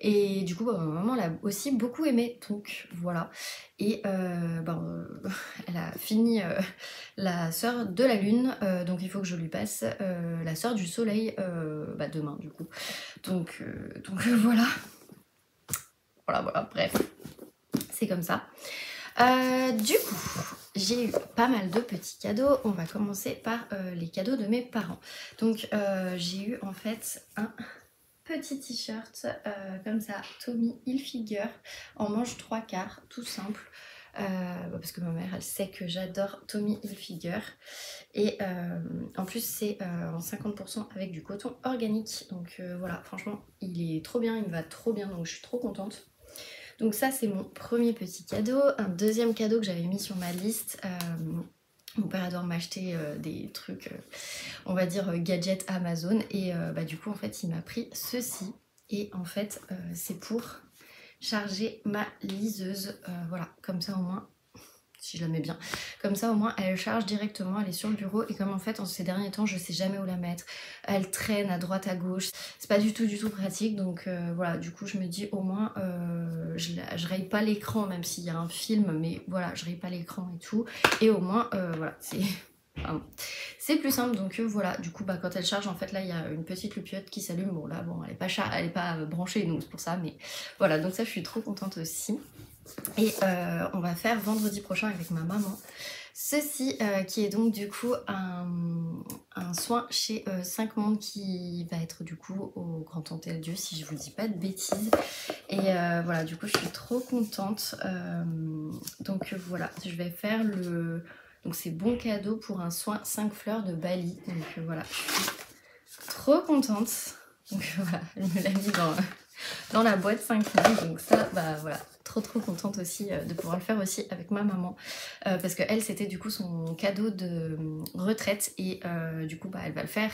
et du coup bah, ma maman l'a aussi beaucoup aimé, donc voilà, et elle a fini La sœur de la lune, donc il faut que je lui passe La sœur du soleil demain du coup, donc voilà, bref, c'est comme ça. Du coup, j'ai eu pas mal de petits cadeaux. On va commencer par les cadeaux de mes parents. Donc j'ai eu en fait un petit t-shirt comme ça, Tommy Hilfiger, en manche 3/4, tout simple. Parce que ma mère elle sait que j'adore Tommy Hilfiger. Et en plus c'est en 50% avec du coton organique. Donc voilà, franchement il est trop bien, il me va trop bien, donc je suis trop contente. Donc ça c'est mon premier petit cadeau. Un deuxième cadeau que j'avais mis sur ma liste, mon père adore m'acheter des trucs, on va dire gadgets Amazon, et du coup en fait il m'a pris ceci, et en fait c'est pour charger ma liseuse, voilà, comme ça au moins, si je la mets bien, comme ça au moins elle charge directement, elle est sur le bureau, et comme en fait en ces derniers temps je sais jamais où la mettre, elle traîne à droite à gauche, c'est pas du tout pratique, donc voilà, du coup je me dis au moins je raye pas l'écran, même s'il y a un film, mais voilà, je raye pas l'écran et tout, et au moins voilà, c'est plus simple. Donc voilà, du coup quand elle charge en fait là il y a une petite loupiote qui s'allume, bon là bon elle est pas branchée, donc c'est pour ça, mais voilà, donc ça je suis trop contente aussi. Et on va faire vendredi prochain avec ma maman ceci, qui est donc du coup un soin chez 5 Mondes, qui va être du coup au Grand Hôtel Dieu, si je vous dis pas de bêtises. Et voilà, du coup je suis trop contente. Donc voilà, je vais faire donc c'est bon cadeau pour un soin 5 fleurs de Bali. Donc voilà, je suis trop contente. Donc voilà, elle me l'a mis dans la boîte 5 Mondes, donc ça, bah voilà, trop contente aussi de pouvoir le faire aussi avec ma maman parce que elle c'était du coup son cadeau de retraite et du coup bah, elle va le faire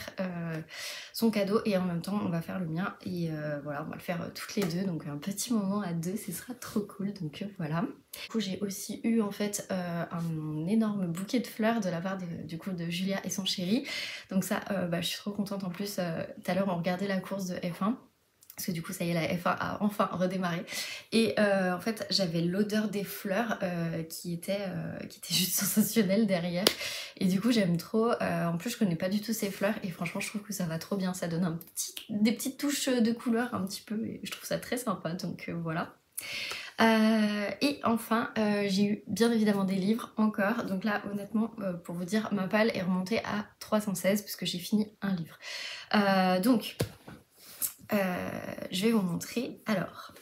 son cadeau et en même temps on va faire le mien et voilà on va le faire toutes les deux, donc un petit moment à deux, ce sera trop cool, donc voilà. Du coup j'ai aussi eu en fait un énorme bouquet de fleurs de la part du coup de Julia et son chéri, donc ça bah, je suis trop contente. En plus tout à l'heure on regardait la course de F1 parce que du coup ça y est, la F1 a enfin redémarré et en fait j'avais l'odeur des fleurs qui était juste sensationnelle derrière et du coup j'aime trop, en plus je connais pas du tout ces fleurs et franchement je trouve que ça va trop bien, ça donne des petites touches de couleur un petit peu et je trouve ça très sympa, donc voilà. Et enfin j'ai eu bien évidemment des livres encore, donc là honnêtement pour vous dire ma palle est remontée à 316 puisque j'ai fini un livre. Donc je vais vous montrer. Alors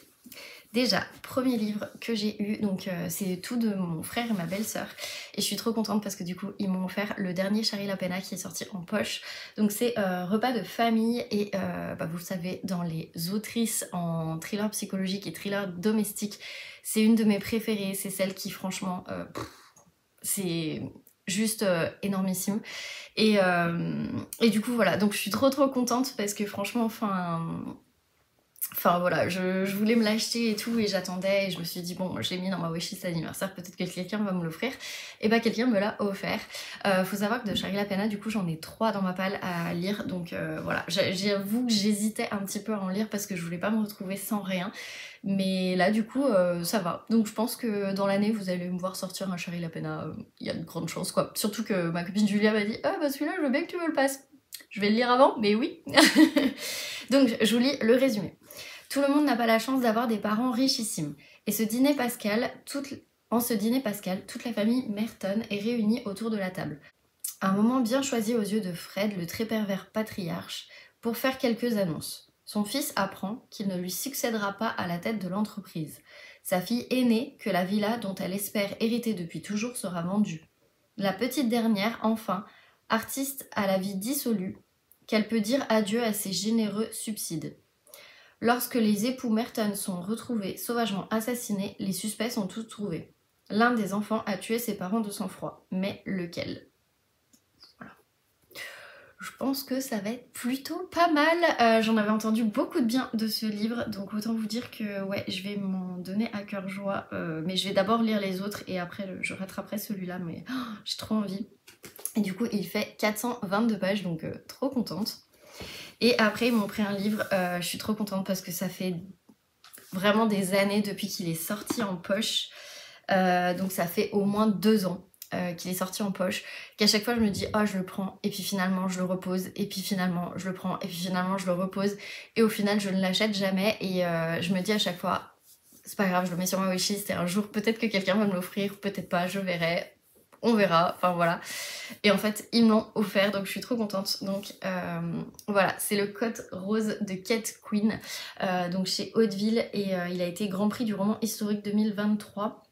déjà, premier livre que j'ai eu, donc c'est tout de mon frère et ma belle-sœur et je suis trop contente parce que du coup ils m'ont offert le dernier Shari Lapena qui est sorti en poche, donc c'est repas de famille et bah, vous le savez, dans les autrices en thriller psychologique et thriller domestique, c'est une de mes préférées, c'est celle qui franchement c'est juste énormissime et du coup voilà, donc je suis trop contente parce que franchement enfin voilà, je voulais me l'acheter et tout et j'attendais et je me suis dit bon, je l'ai mis dans ma wishlist anniversaire, peut-être que quelqu'un va me l'offrir, et bah quelqu'un me l'a offert. Faut savoir que de Shari Lapena du coup j'en ai 3 dans ma palle à lire, donc voilà, j'avoue que j'hésitais un petit peu à en lire parce que je voulais pas me retrouver sans rien, mais là du coup ça va, donc je pense que dans l'année vous allez me voir sortir un Shari Lapena, il y a de grandes chances quoi, surtout que ma copine Julia m'a dit ah bah celui-là je veux bien que tu me le passes. Je vais le lire avant, mais oui. Donc je vous lis le résumé. Tout le monde n'a pas la chance d'avoir des parents richissimes. Et en ce dîner pascal, toute la famille Merton est réunie autour de la table. Un moment bien choisi aux yeux de Fred, le très pervers patriarche, pour faire quelques annonces. Son fils apprend qu'il ne lui succédera pas à la tête de l'entreprise. Sa fille aînée, que la villa dont elle espère hériter depuis toujours sera vendue. La petite dernière, enfin, artiste à la vie dissolue, qu'elle peut dire adieu à ses généreux subsides. Lorsque les époux Merton sont retrouvés sauvagement assassinés, les suspects sont tous trouvés. L'un des enfants a tué ses parents de sang-froid, mais lequel ? Voilà. Je pense que ça va être plutôt pas mal. J'en avais entendu beaucoup de bien de ce livre, donc autant vous dire que ouais, je vais m'en donner à cœur joie, mais je vais d'abord lire les autres et après je rattraperai celui-là, mais j'ai trop envie. Et du coup il fait 422 pages, donc trop contente. Et après ils m'ont pris un livre, je suis trop contente parce que ça fait vraiment des années depuis qu'il est sorti en poche, donc ça fait au moins 2 ans qu'il est sorti en poche, qu'à chaque fois je me dis oh je le prends et puis finalement je le repose et puis finalement je le prends et puis finalement je le repose et au final je ne l'achète jamais et je me dis à chaque fois c'est pas grave, je le mets sur ma wishlist et un jour peut-être que quelqu'un va me l'offrir, peut-être pas, je verrai. On verra, enfin voilà. Et en fait, ils m'ont offert, donc je suis trop contente. Donc voilà, c'est le Côte Rose de Kate Quinn, donc chez Hauteville, et il a été Grand Prix du roman historique 2023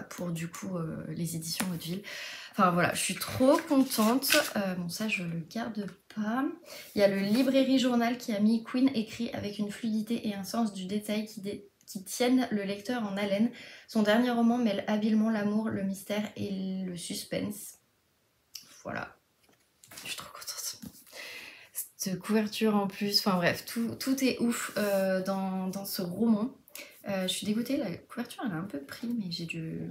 pour du coup les éditions Hauteville. Enfin voilà, je suis trop contente. Bon ça je le garde pas. Il y a le Librairie Journal qui a mis Quinn écrit avec une fluidité et un sens du détail qui tiennent le lecteur en haleine. Son dernier roman mêle habilement l'amour, le mystère et le suspense. Voilà, je suis trop contente. Cette couverture en plus, enfin bref, tout est ouf dans ce roman. Je suis dégoûtée, la couverture elle a un peu pris, mais j'ai dû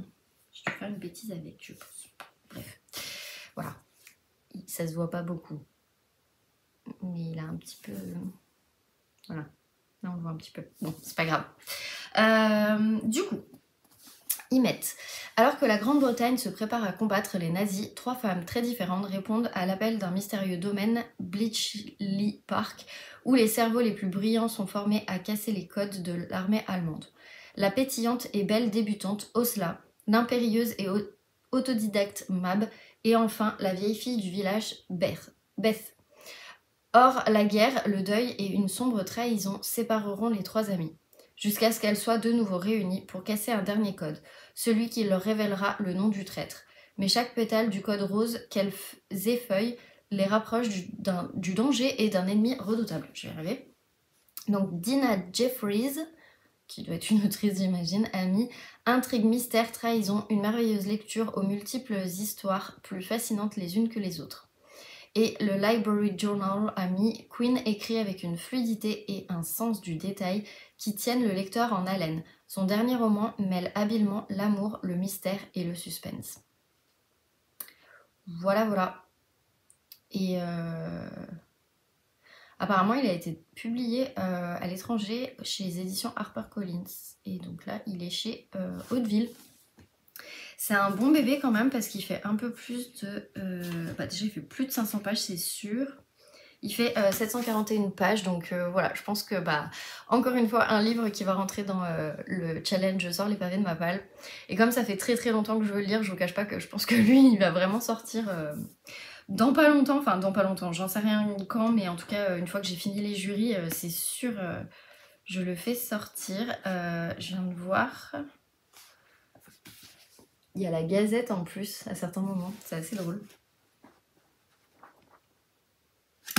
faire une bêtise avec, je pense. Bref, voilà. Ça se voit pas beaucoup. Mais il a un petit peu... Voilà. Là on le voit un petit peu. Bon, c'est pas grave. Du coup, ils mettent. Alors que la Grande-Bretagne se prépare à combattre les nazis, 3 femmes très différentes répondent à l'appel d'un mystérieux domaine, Bletchley Park, où les cerveaux les plus brillants sont formés à casser les codes de l'armée allemande. La pétillante et belle débutante Osla, l'impérieuse et autodidacte Mab, et enfin la vieille fille du village Beth. Or, la guerre, le deuil et une sombre trahison sépareront les 3 amies, jusqu'à ce qu'elles soient de nouveau réunies pour casser un dernier code, celui qui leur révélera le nom du traître. Mais chaque pétale du code rose qu'elles effeuillent les rapproche du danger et d'un ennemi redoutable. Je vais y arriver. Donc Dina Jeffries, qui doit être une autrice j'imagine, a mis intrigue, mystère, trahison, une merveilleuse lecture aux multiples histoires plus fascinantes les unes que les autres. Et le Library Journal a mis Queen écrit avec une fluidité et un sens du détail qui tiennent le lecteur en haleine. Son dernier roman mêle habilement l'amour, le mystère et le suspense. Voilà, voilà. Et apparemment, il a été publié à l'étranger chez les éditions HarperCollins. Et donc là, il est chez Hauteville. C'est un bon bébé quand même parce qu'il fait un peu plus de... déjà, il fait plus de 500 pages, c'est sûr. Il fait 741 pages, donc voilà, je pense que, encore une fois, un livre qui va rentrer dans le challenge « Je sors les pavés de ma palle ». Et comme ça fait très très longtemps que je veux le lire, je vous cache pas que je pense que lui, il va vraiment sortir dans pas longtemps. Enfin, dans pas longtemps, j'en sais rien quand, mais en tout cas, une fois que j'ai fini les jurys, c'est sûr, je le fais sortir. Je viens de voir... Il y a la Gazette en plus, à certains moments, c'est assez drôle.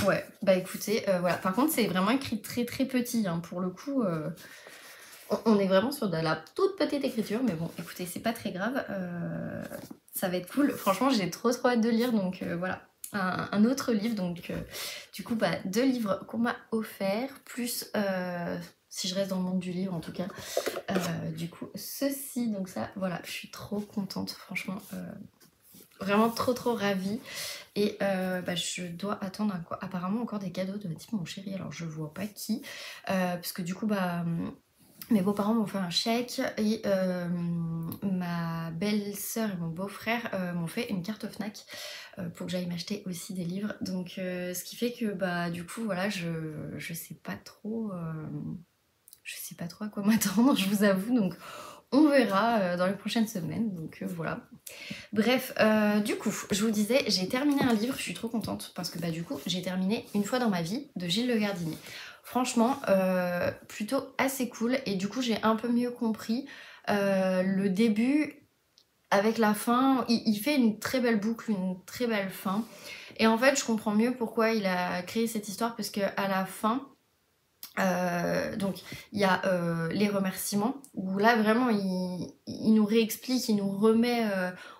Ouais, bah écoutez, voilà. Par contre, c'est vraiment écrit très très petit, hein. Pour le coup, on est vraiment sur de la toute petite écriture, mais bon, écoutez, c'est pas très grave. Ça va être cool. Franchement, j'ai trop hâte de lire, donc voilà. Un autre livre, donc du coup, 2 livres qu'on m'a offerts, plus, si je reste dans le monde du livre en tout cas, du coup, ceci, donc ça, voilà, je suis trop contente, franchement. Vraiment trop ravie. Et je dois attendre apparemment encore des cadeaux de type mon chéri, alors je vois pas qui, parce que du coup mes beaux-parents m'ont fait un chèque et ma belle-sœur et mon beau-frère m'ont fait une carte Fnac pour que j'aille m'acheter aussi des livres. Donc ce qui fait que du coup voilà, je sais pas trop à quoi m'attendre, je vous avoue, donc on verra dans les prochaines semaines, donc voilà. Bref, du coup, je vous disais, j'ai terminé un livre, je suis trop contente, parce que du coup, j'ai terminé Une fois dans ma vie de Gilles Le Gardinier. Franchement, plutôt assez cool, et du coup, j'ai un peu mieux compris le début avec la fin. Il fait une très belle boucle, une très belle fin, et en fait, je comprends mieux pourquoi il a créé cette histoire, parce qu'à la fin... donc il y a les remerciements où là vraiment il nous réexplique, il nous remet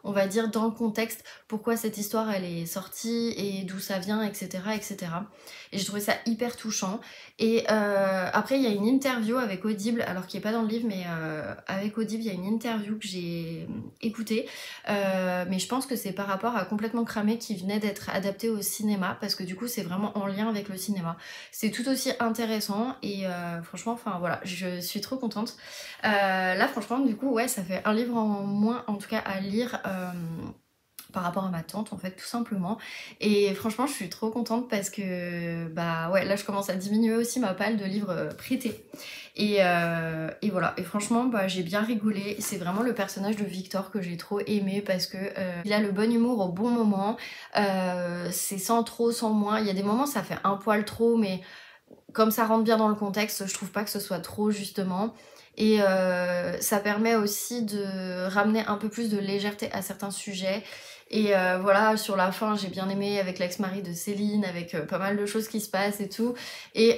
on va dire dans le contexte pourquoi cette histoire elle est sortie et d'où ça vient, etc., etc. Et j'ai trouvé ça hyper touchant. Et après il y a une interview avec Audible, alors qui est pas dans le livre, mais avec Audible il y a une interview que j'ai écoutée, mais je pense que c'est par rapport à Complètement Cramé qui venait d'être adapté au cinéma, parce que du coup c'est vraiment en lien avec le cinéma. C'est tout aussi intéressant et franchement, enfin voilà, je suis trop contente. Là franchement du coup ouais, ça fait un livre en moins en tout cas à lire par rapport à ma tante en fait, tout simplement. Et franchement je suis trop contente parce que ouais, là je commence à diminuer aussi ma palle de livres prêtés. Et voilà, et franchement j'ai bien rigolé. C'est vraiment le personnage de Victor que j'ai trop aimé, parce que il a le bon humour au bon moment, c'est sans trop, sans moins. Il y a des moments ça fait un poil trop, mais comme ça rentre bien dans le contexte, je trouve pas que ce soit trop, justement. Et ça permet aussi de ramener un peu plus de légèreté à certains sujets. Et voilà, sur la fin, j'ai bien aimé avec l'ex-mari de Céline, avec pas mal de choses qui se passent et tout. Et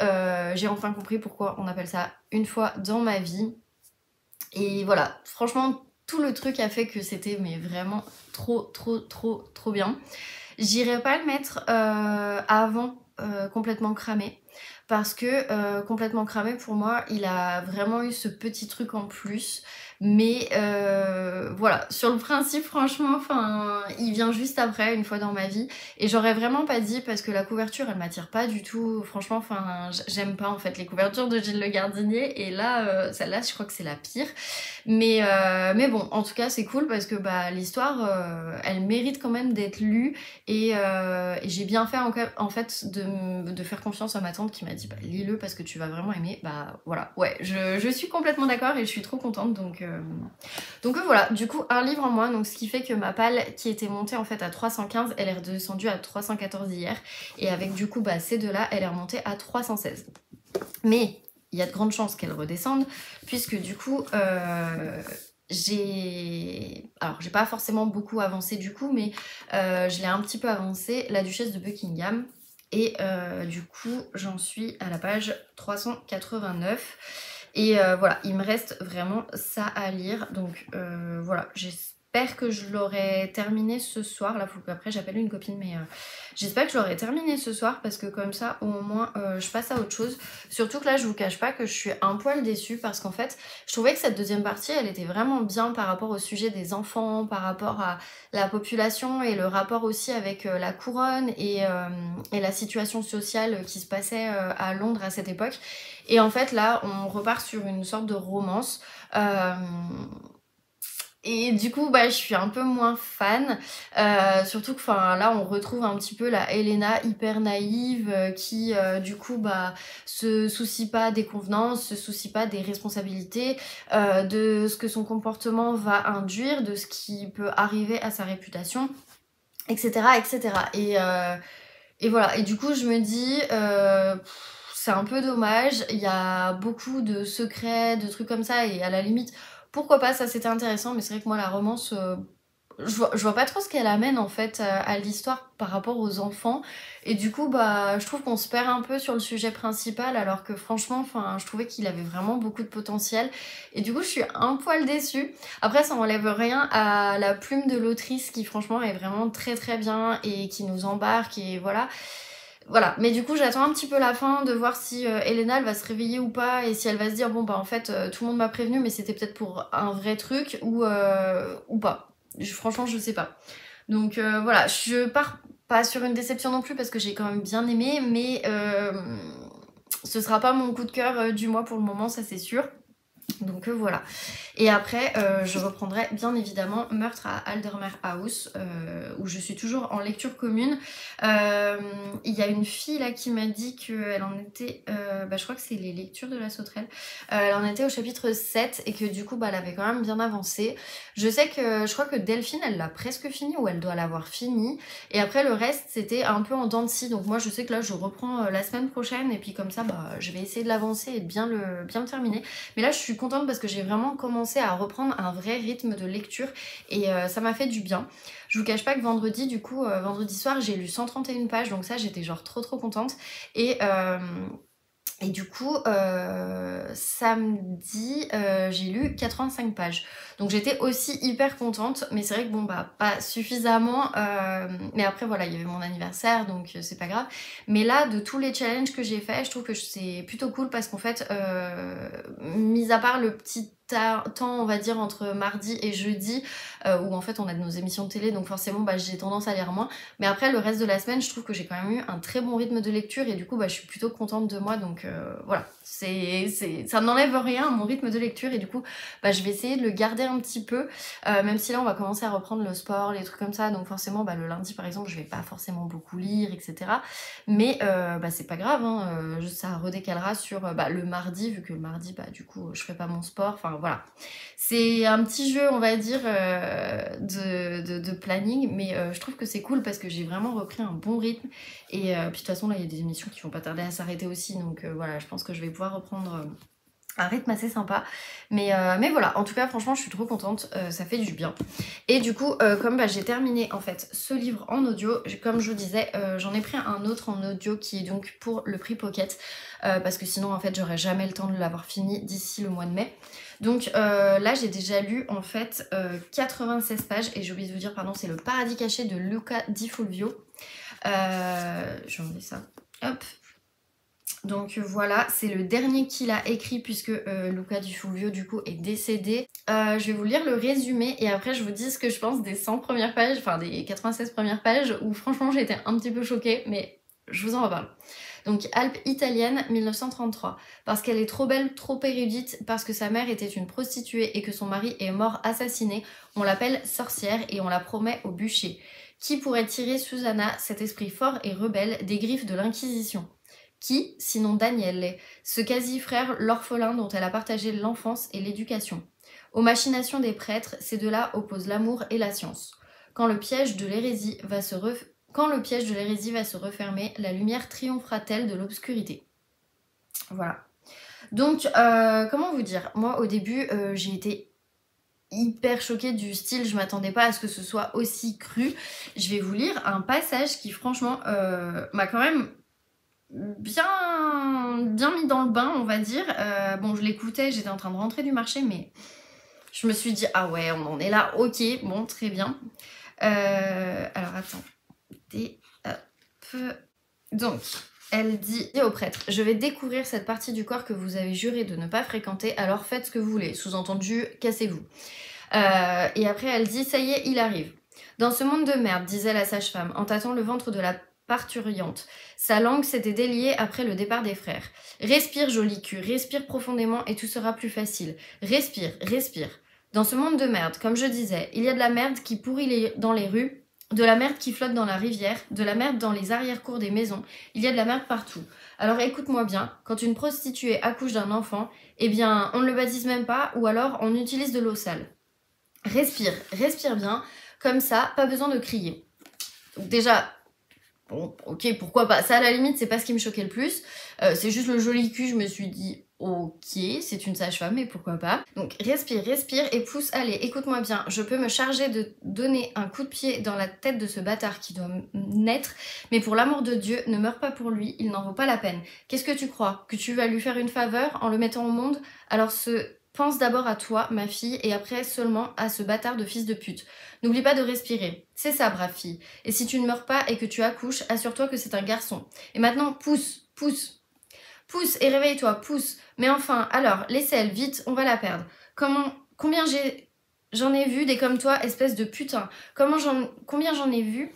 j'ai enfin compris pourquoi on appelle ça Une fois dans ma vie. Et voilà, franchement, tout le truc a fait que c'était mais vraiment trop bien. J'irai pas le mettre avant Complètement Cramé, parce que Complètement Cramé, pour moi, il a vraiment eu ce petit truc en plus. Mais voilà, sur le principe, franchement, il vient juste après Une fois dans ma vie. Et j'aurais vraiment pas dit, parce que la couverture, elle m'attire pas du tout. Franchement, j'aime pas en fait les couvertures de Gilles Le Gardinier. Et là, celle-là, je crois que c'est la pire. Mais bon, en tout cas, c'est cool, parce que l'histoire, elle mérite quand même d'être lue. Et j'ai bien fait en fait de faire confiance à ma tante qui m'a dit lis-le parce que tu vas vraiment aimer. Voilà, ouais, je suis complètement d'accord et je suis trop contente. Donc voilà, du coup un livre en moins, donc ce qui fait que ma palle qui était montée en fait à 315, elle est redescendue à 314 hier, et avec du coup ces deux là elle est remontée à 316. Mais il y a de grandes chances qu'elle redescende, puisque du coup j'ai pas forcément beaucoup avancé du coup, mais je l'ai un petit peu avancé, La Duchesse de Buckingham. Et du coup j'en suis à la page 389. Et voilà, il me reste vraiment ça à lire. Donc voilà, j'espère que je l'aurai terminé ce soir. Là, faut qu'après j'appelle une copine, mais j'espère que je l'aurai terminé ce soir parce que comme ça, au moins, je passe à autre chose. Surtout que là, je vous cache pas que je suis un poil déçue parce qu'en fait, je trouvais que cette deuxième partie, elle était vraiment bien par rapport au sujet des enfants, par rapport à la population et le rapport aussi avec la couronne et la situation sociale qui se passait à Londres à cette époque. Et en fait, là, on repart sur une sorte de romance. Et du coup, bah, je suis un peu moins fan. Surtout que là, on retrouve un petit peu la Helena hyper naïve qui, du coup, bah, se soucie pas des convenances, se soucie pas des responsabilités, de ce que son comportement va induire, de ce qui peut arriver à sa réputation, etc. etc. Et voilà. Et du coup, je me dis... c'est un peu dommage, il y a beaucoup de secrets, de trucs comme ça, et à la limite, pourquoi pas, ça c'était intéressant, mais c'est vrai que moi la romance, je vois pas trop ce qu'elle amène en fait à l'histoire par rapport aux enfants, et du coup bah je trouve qu'on se perd un peu sur le sujet principal, alors que franchement, je trouvais qu'il avait vraiment beaucoup de potentiel, et du coup je suis un poil déçue. Après ça enlève rien à la plume de l'autrice qui franchement est vraiment très très bien, et qui nous embarque, et voilà. Voilà, mais du coup j'attends un petit peu la fin de voir si Elena elle va se réveiller ou pas, et si elle va se dire bon bah en fait tout le monde m'a prévenu mais c'était peut-être pour un vrai truc ou pas. Franchement je sais pas. Donc voilà, je pars pas sur une déception non plus parce que j'ai quand même bien aimé, mais ce sera pas mon coup de cœur du mois pour le moment, ça c'est sûr. Donc voilà. Et après, je reprendrai bien évidemment Meurtre à Aldermere House, où je suis toujours en lecture commune. Il y a une fille là qui m'a dit qu'elle en était, je crois que c'est les lectures de la sauterelle, elle en était au chapitre 7 et que du coup elle avait quand même bien avancé. Je crois que Delphine elle l'a presque fini ou elle doit l'avoir fini. Et après le reste c'était un peu en dents de scie. Donc moi je sais que là je reprends la semaine prochaine et puis comme ça je vais essayer de l'avancer et de bien le terminer. Mais là je suis contente parce que j'ai vraiment commencé à reprendre un vrai rythme de lecture et ça m'a fait du bien. Je vous cache pas que vendredi, du coup, vendredi soir, j'ai lu 131 pages, donc ça j'étais genre trop contente. Et du coup, samedi, j'ai lu 85 pages. Donc j'étais aussi hyper contente, mais c'est vrai que pas suffisamment. Mais après voilà, il y avait mon anniversaire, donc c'est pas grave. Mais là, de tous les challenges que j'ai fait, je trouve que c'est plutôt cool parce qu'en fait, mis à part le petit temps on va dire entre mardi et jeudi où en fait on a nos émissions de télé, donc forcément j'ai tendance à lire moins, mais après le reste de la semaine je trouve que j'ai quand même eu un très bon rythme de lecture et du coup je suis plutôt contente de moi, donc voilà, ça n'enlève rien à mon rythme de lecture et du coup je vais essayer de le garder un petit peu, même si là on va commencer à reprendre le sport, les trucs comme ça, donc forcément le lundi par exemple je vais pas forcément beaucoup lire, etc. Mais c'est pas grave, hein, ça redécalera sur le mardi, vu que le mardi du coup je ferai pas mon sport, enfin voilà. C'est un petit jeu on va dire de planning, mais je trouve que c'est cool parce que j'ai vraiment repris un bon rythme et puis de toute façon là il y a des émissions qui vont pas tarder à s'arrêter aussi, donc voilà, je pense que je vais pouvoir reprendre un rythme assez sympa, mais voilà, en tout cas franchement je suis trop contente, ça fait du bien. Et du coup comme j'ai terminé en fait ce livre en audio, comme je vous disais, j'en ai pris un autre en audio qui est donc pour le prix Pocket, parce que sinon en fait j'aurais jamais le temps de l'avoir fini d'ici le mois de mai. Donc là j'ai déjà lu en fait 96 pages et j'ai oublié de vous dire, pardon, c'est Le Paradis caché de Luca Di Fulvio. Je vais enlever ça, hop. Donc voilà, c'est le dernier qu'il a écrit puisque Luca Di Fulvio du coup est décédé. Je vais vous lire le résumé et après je vous dis ce que je pense des 100 premières pages, enfin des 96 premières pages où franchement j'ai été un petit peu choquée, mais je vous en reparle. Donc Alpes italienne 1933. Parce qu'elle est trop belle, trop érudite, parce que sa mère était une prostituée et que son mari est mort assassiné, on l'appelle sorcière et on la promet au bûcher. Qui pourrait tirer Susanna, cet esprit fort et rebelle, des griffes de l'Inquisition ? Qui, sinon Daniele, ce quasi-frère, l'orphelin dont elle a partagé l'enfance et l'éducation? Aux machinations des prêtres, ces deux-là opposent l'amour et la science. Quand le piège de l'hérésie va se refermer, la lumière triomphera-t-elle de l'obscurité? Voilà. Donc, comment vous dire? Moi, au début, j'ai été hyper choquée du style, je m'attendais pas à ce que ce soit aussi cru. Je vais vous lire un passage qui, franchement, m'a quand même bien mis dans le bain, on va dire. Bon, je l'écoutais, j'étais en train de rentrer du marché, mais je me suis dit, ah ouais, on en est là, ok, bon, très bien. Alors, attendez, hop. Donc, elle dit au prêtre, je vais découvrir cette partie du corps que vous avez juré de ne pas fréquenter, alors faites ce que vous voulez. Sous-entendu, cassez-vous. Et après, elle dit, ça y est, il arrive. Dans ce monde de merde, disait la sage-femme, en tâtant le ventre de la parturiente. Sa langue s'était déliée après le départ des frères. Respire, joli cul, respire profondément et tout sera plus facile. Respire, respire. Dans ce monde de merde, comme je disais, il y a de la merde qui pourrit dans les rues, de la merde qui flotte dans la rivière, de la merde dans les arrière-cours des maisons. Il y a de la merde partout. Alors écoute-moi bien, quand une prostituée accouche d'un enfant, eh bien, on ne le baptise même pas, ou alors on utilise de l'eau sale. Respire, respire bien, comme ça, pas besoin de crier. Donc déjà, bon, ok, pourquoi pas. Ça, à la limite, c'est pas ce qui me choquait le plus. C'est juste le joli cul, je me suis dit, ok, c'est une sage-femme, mais pourquoi pas. Donc respire, respire et pousse, allez, écoute-moi bien, je peux me charger de donner un coup de pied dans la tête de ce bâtard qui doit naître, mais pour l'amour de Dieu, ne meurs pas pour lui, il n'en vaut pas la peine. Qu'est-ce que tu crois? Que tu vas lui faire une faveur en le mettant au monde? Alors pense d'abord à toi, ma fille, et après seulement à ce bâtard de fils de pute. N'oublie pas de respirer. C'est ça, brave fille. Et si tu ne meurs pas et que tu accouches, assure-toi que c'est un garçon. Et maintenant, pousse, pousse. Pousse et réveille-toi, pousse. Mais enfin, alors, l'aisselle, vite, on va la perdre. Combien j'en ai vu des comme toi, espèce de putain. Combien j'en ai vu?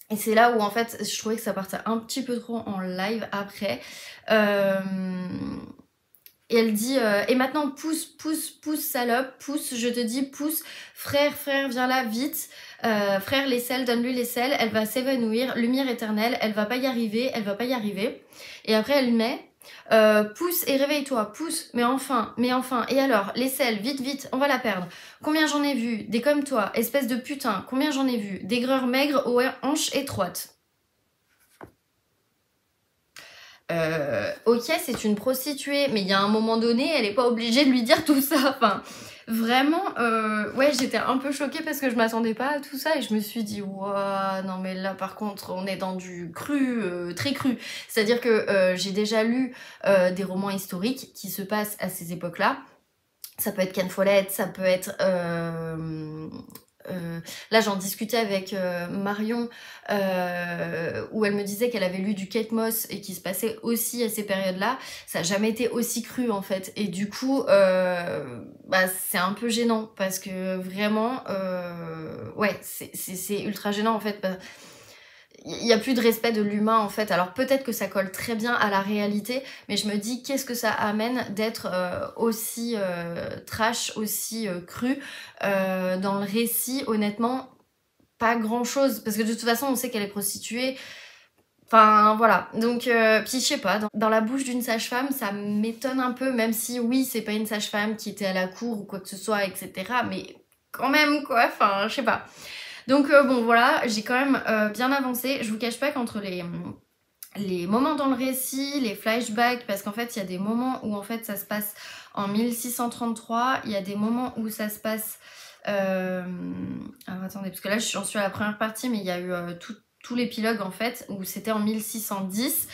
Et c'est là où en fait, je trouvais que ça partait un petit peu trop en live après. Et elle dit, et maintenant pousse, pousse, pousse, salope, pousse, je te dis, pousse, frère, frère, viens là, vite, frère, l'aisselle, donne-lui l'aisselle, elle va s'évanouir, lumière éternelle, elle va pas y arriver, elle va pas y arriver. Et après elle met, pousse et réveille-toi, pousse, mais enfin, et alors, l'aisselle, vite, vite, on va la perdre. Combien j'en ai vu, des comme toi, espèce de putain, combien j'en ai vu, des greurs maigres aux hanches étroites. Ok, c'est une prostituée, mais il y a un moment donné, elle est pas obligée de lui dire tout ça. Enfin, vraiment, ouais, j'étais un peu choquée parce que je m'attendais pas à tout ça et je me suis dit, waouh, non mais là par contre, on est dans du cru, très cru. C'est-à-dire que j'ai déjà lu des romans historiques qui se passent à ces époques-là. Ça peut être Ken Follett, ça peut être... là j'en discutais avec Marion où elle me disait qu'elle avait lu du Kate Moss et qui se passait aussi à ces périodes-là. Ça n'a jamais été aussi cru en fait. Et du coup, bah, c'est un peu gênant parce que vraiment, ouais, c'est ultra gênant en fait. Bah, il n'y a plus de respect de l'humain en fait. Alors peut-être que ça colle très bien à la réalité, mais je me dis qu'est-ce que ça amène d'être aussi trash, aussi cru dans le récit. Honnêtement, pas grand-chose, parce que de toute façon on sait qu'elle est prostituée. Enfin voilà, donc puis je sais pas, dans la bouche d'une sage-femme ça m'étonne un peu, même si oui c'est pas une sage-femme qui était à la cour ou quoi que ce soit, etc. Mais quand même quoi, enfin je sais pas. Donc bon voilà, j'ai quand même bien avancé. Je vous cache pas qu'entre les moments dans le récit, les flashbacks, parce qu'en fait il y a des moments où en fait ça se passe en 1633, il y a des moments où ça se passe... Alors attendez, parce que là j'en suis à la première partie, mais il y a eu tout l'épilogue en fait, où c'était en 1610.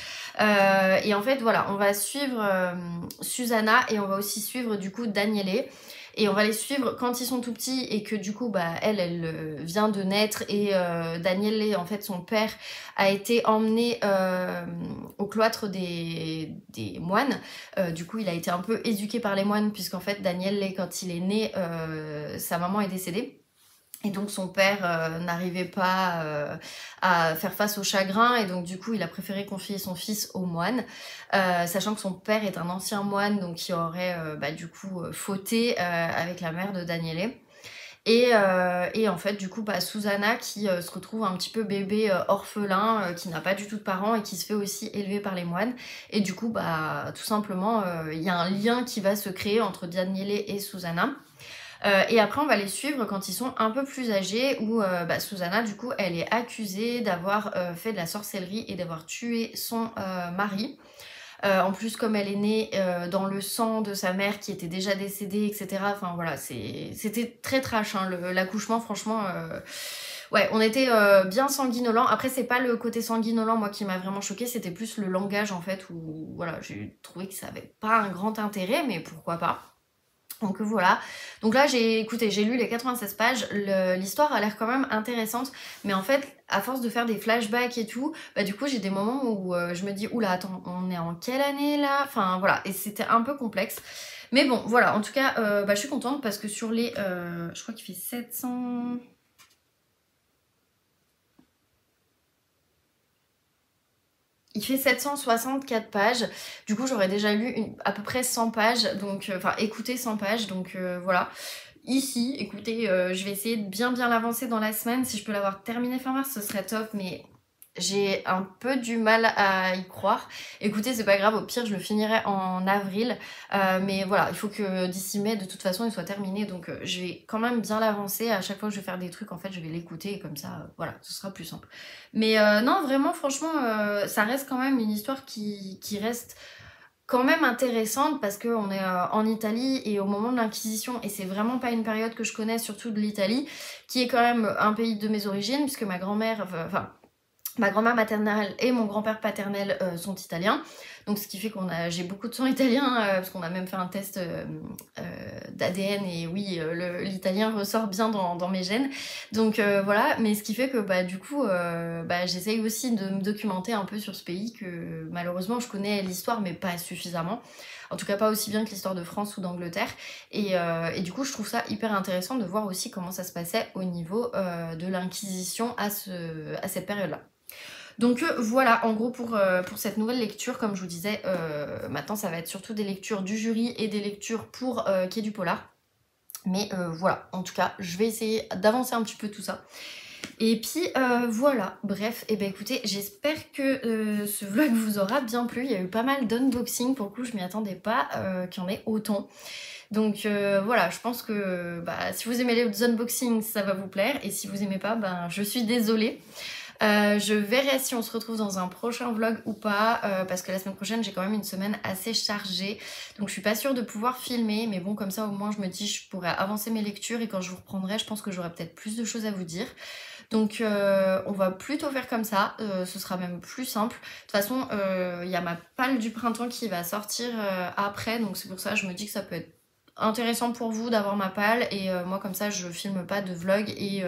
Et en fait voilà, on va suivre Susanna et on va aussi suivre du coup Daniele. Et on va les suivre quand ils sont tout petits et que du coup bah elle vient de naître et Daniele en fait son père a été emmené au cloître des moines. Du coup il a été un peu éduqué par les moines puisqu'en fait Daniele quand il est né sa maman est décédée. Et donc son père n'arrivait pas à faire face au chagrin et donc du coup il a préféré confier son fils aux moines, sachant que son père est un ancien moine donc qui aurait bah, du coup fauté avec la mère de Daniele. Et en fait du coup bah, Susanna qui se retrouve un petit peu bébé orphelin, qui n'a pas du tout de parents et qui se fait aussi élever par les moines. Et du coup bah tout simplement il y a un lien qui va se créer entre Daniele et Susanna. Et après on va les suivre quand ils sont un peu plus âgés où bah, Susanna du coup elle est accusée d'avoir fait de la sorcellerie et d'avoir tué son mari. En plus comme elle est née dans le sang de sa mère qui était déjà décédée, etc. Enfin voilà, c'était très trash hein, l'accouchement franchement. Ouais, on était bien sanguinolent. Après, c'est pas le côté sanguinolent, moi, qui m'a vraiment choquée, c'était plus le langage, en fait, où, voilà, j'ai trouvé que ça avait pas un grand intérêt, mais pourquoi pas. Donc voilà, donc là écoutez, j'ai lu les 96 pages, l'histoire a l'air quand même intéressante, mais en fait, à force de faire des flashbacks et tout, bah du coup j'ai des moments où je me dis, oula attends, on est en quelle année là? Enfin voilà, et c'était un peu complexe. Mais bon, voilà, en tout cas, bah, je suis contente parce que sur les, je crois qu'il fait 700... Il fait 764 pages, du coup j'aurais déjà lu à peu près 100 pages, donc enfin écouté 100 pages, donc voilà. Ici, écoutez, je vais essayer de bien l'avancer dans la semaine, si je peux l'avoir terminé fin mars ce serait top, mais j'ai un peu du mal à y croire. Écoutez, c'est pas grave, au pire je le finirai en avril, mais voilà, il faut que d'ici mai de toute façon il soit terminé, donc je vais quand même bien l'avancer. À chaque fois que je vais faire des trucs, en fait je vais l'écouter et comme ça, voilà, ce sera plus simple. Mais non, vraiment, franchement, ça reste quand même une histoire qui reste quand même intéressante parce qu'on est en Italie et au moment de l'Inquisition, et c'est vraiment pas une période que je connais, surtout de l'Italie, qui est quand même un pays de mes origines, puisque ma grand-mère, enfin, ma grand-mère maternelle et mon grand-père paternel sont italiens, donc ce qui fait j'ai beaucoup de sang italien, parce qu'on a même fait un test d'ADN et oui, l'italien ressort bien dans mes gènes, donc voilà, mais ce qui fait que bah, du coup bah, j'essaye aussi de me documenter un peu sur ce pays, que malheureusement je connais l'histoire mais pas suffisamment, en tout cas pas aussi bien que l'histoire de France ou d'Angleterre, et du coup je trouve ça hyper intéressant de voir aussi comment ça se passait au niveau de l'Inquisition à cette période-là. Donc voilà, en gros pour cette nouvelle lecture, comme je vous disais, maintenant ça va être surtout des lectures du jury et des lectures pour Quai du Polar. Mais voilà, en tout cas, je vais essayer d'avancer un petit peu tout ça. Et puis voilà, bref, et ben écoutez, j'espère que ce vlog vous aura bien plu. Il y a eu pas mal d'unboxing, pour le coup je m'y attendais pas qu'il y en ait autant. Donc voilà, je pense que bah, si vous aimez les unboxings, ça va vous plaire. Et si vous aimez pas, ben je suis désolée. Je verrai si on se retrouve dans un prochain vlog ou pas, parce que la semaine prochaine j'ai quand même une semaine assez chargée, donc je suis pas sûre de pouvoir filmer, mais bon, comme ça au moins je me dis je pourrais avancer mes lectures et quand je vous reprendrai je pense que j'aurai peut-être plus de choses à vous dire. Donc on va plutôt faire comme ça, ce sera même plus simple. De toute façon il y a ma palle du printemps qui va sortir après, donc c'est pour ça que je me dis que ça peut être intéressant pour vous d'avoir ma palle, et moi comme ça je filme pas de vlog, et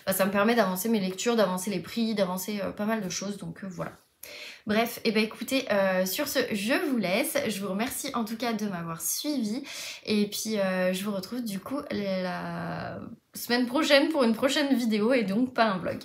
bah, ça me permet d'avancer mes lectures, d'avancer les prix, d'avancer pas mal de choses, donc voilà. Bref, et ben écoutez, sur ce je vous laisse, je vous remercie en tout cas de m'avoir suivi, et puis je vous retrouve du coup la semaine prochaine pour une prochaine vidéo et donc pas un vlog.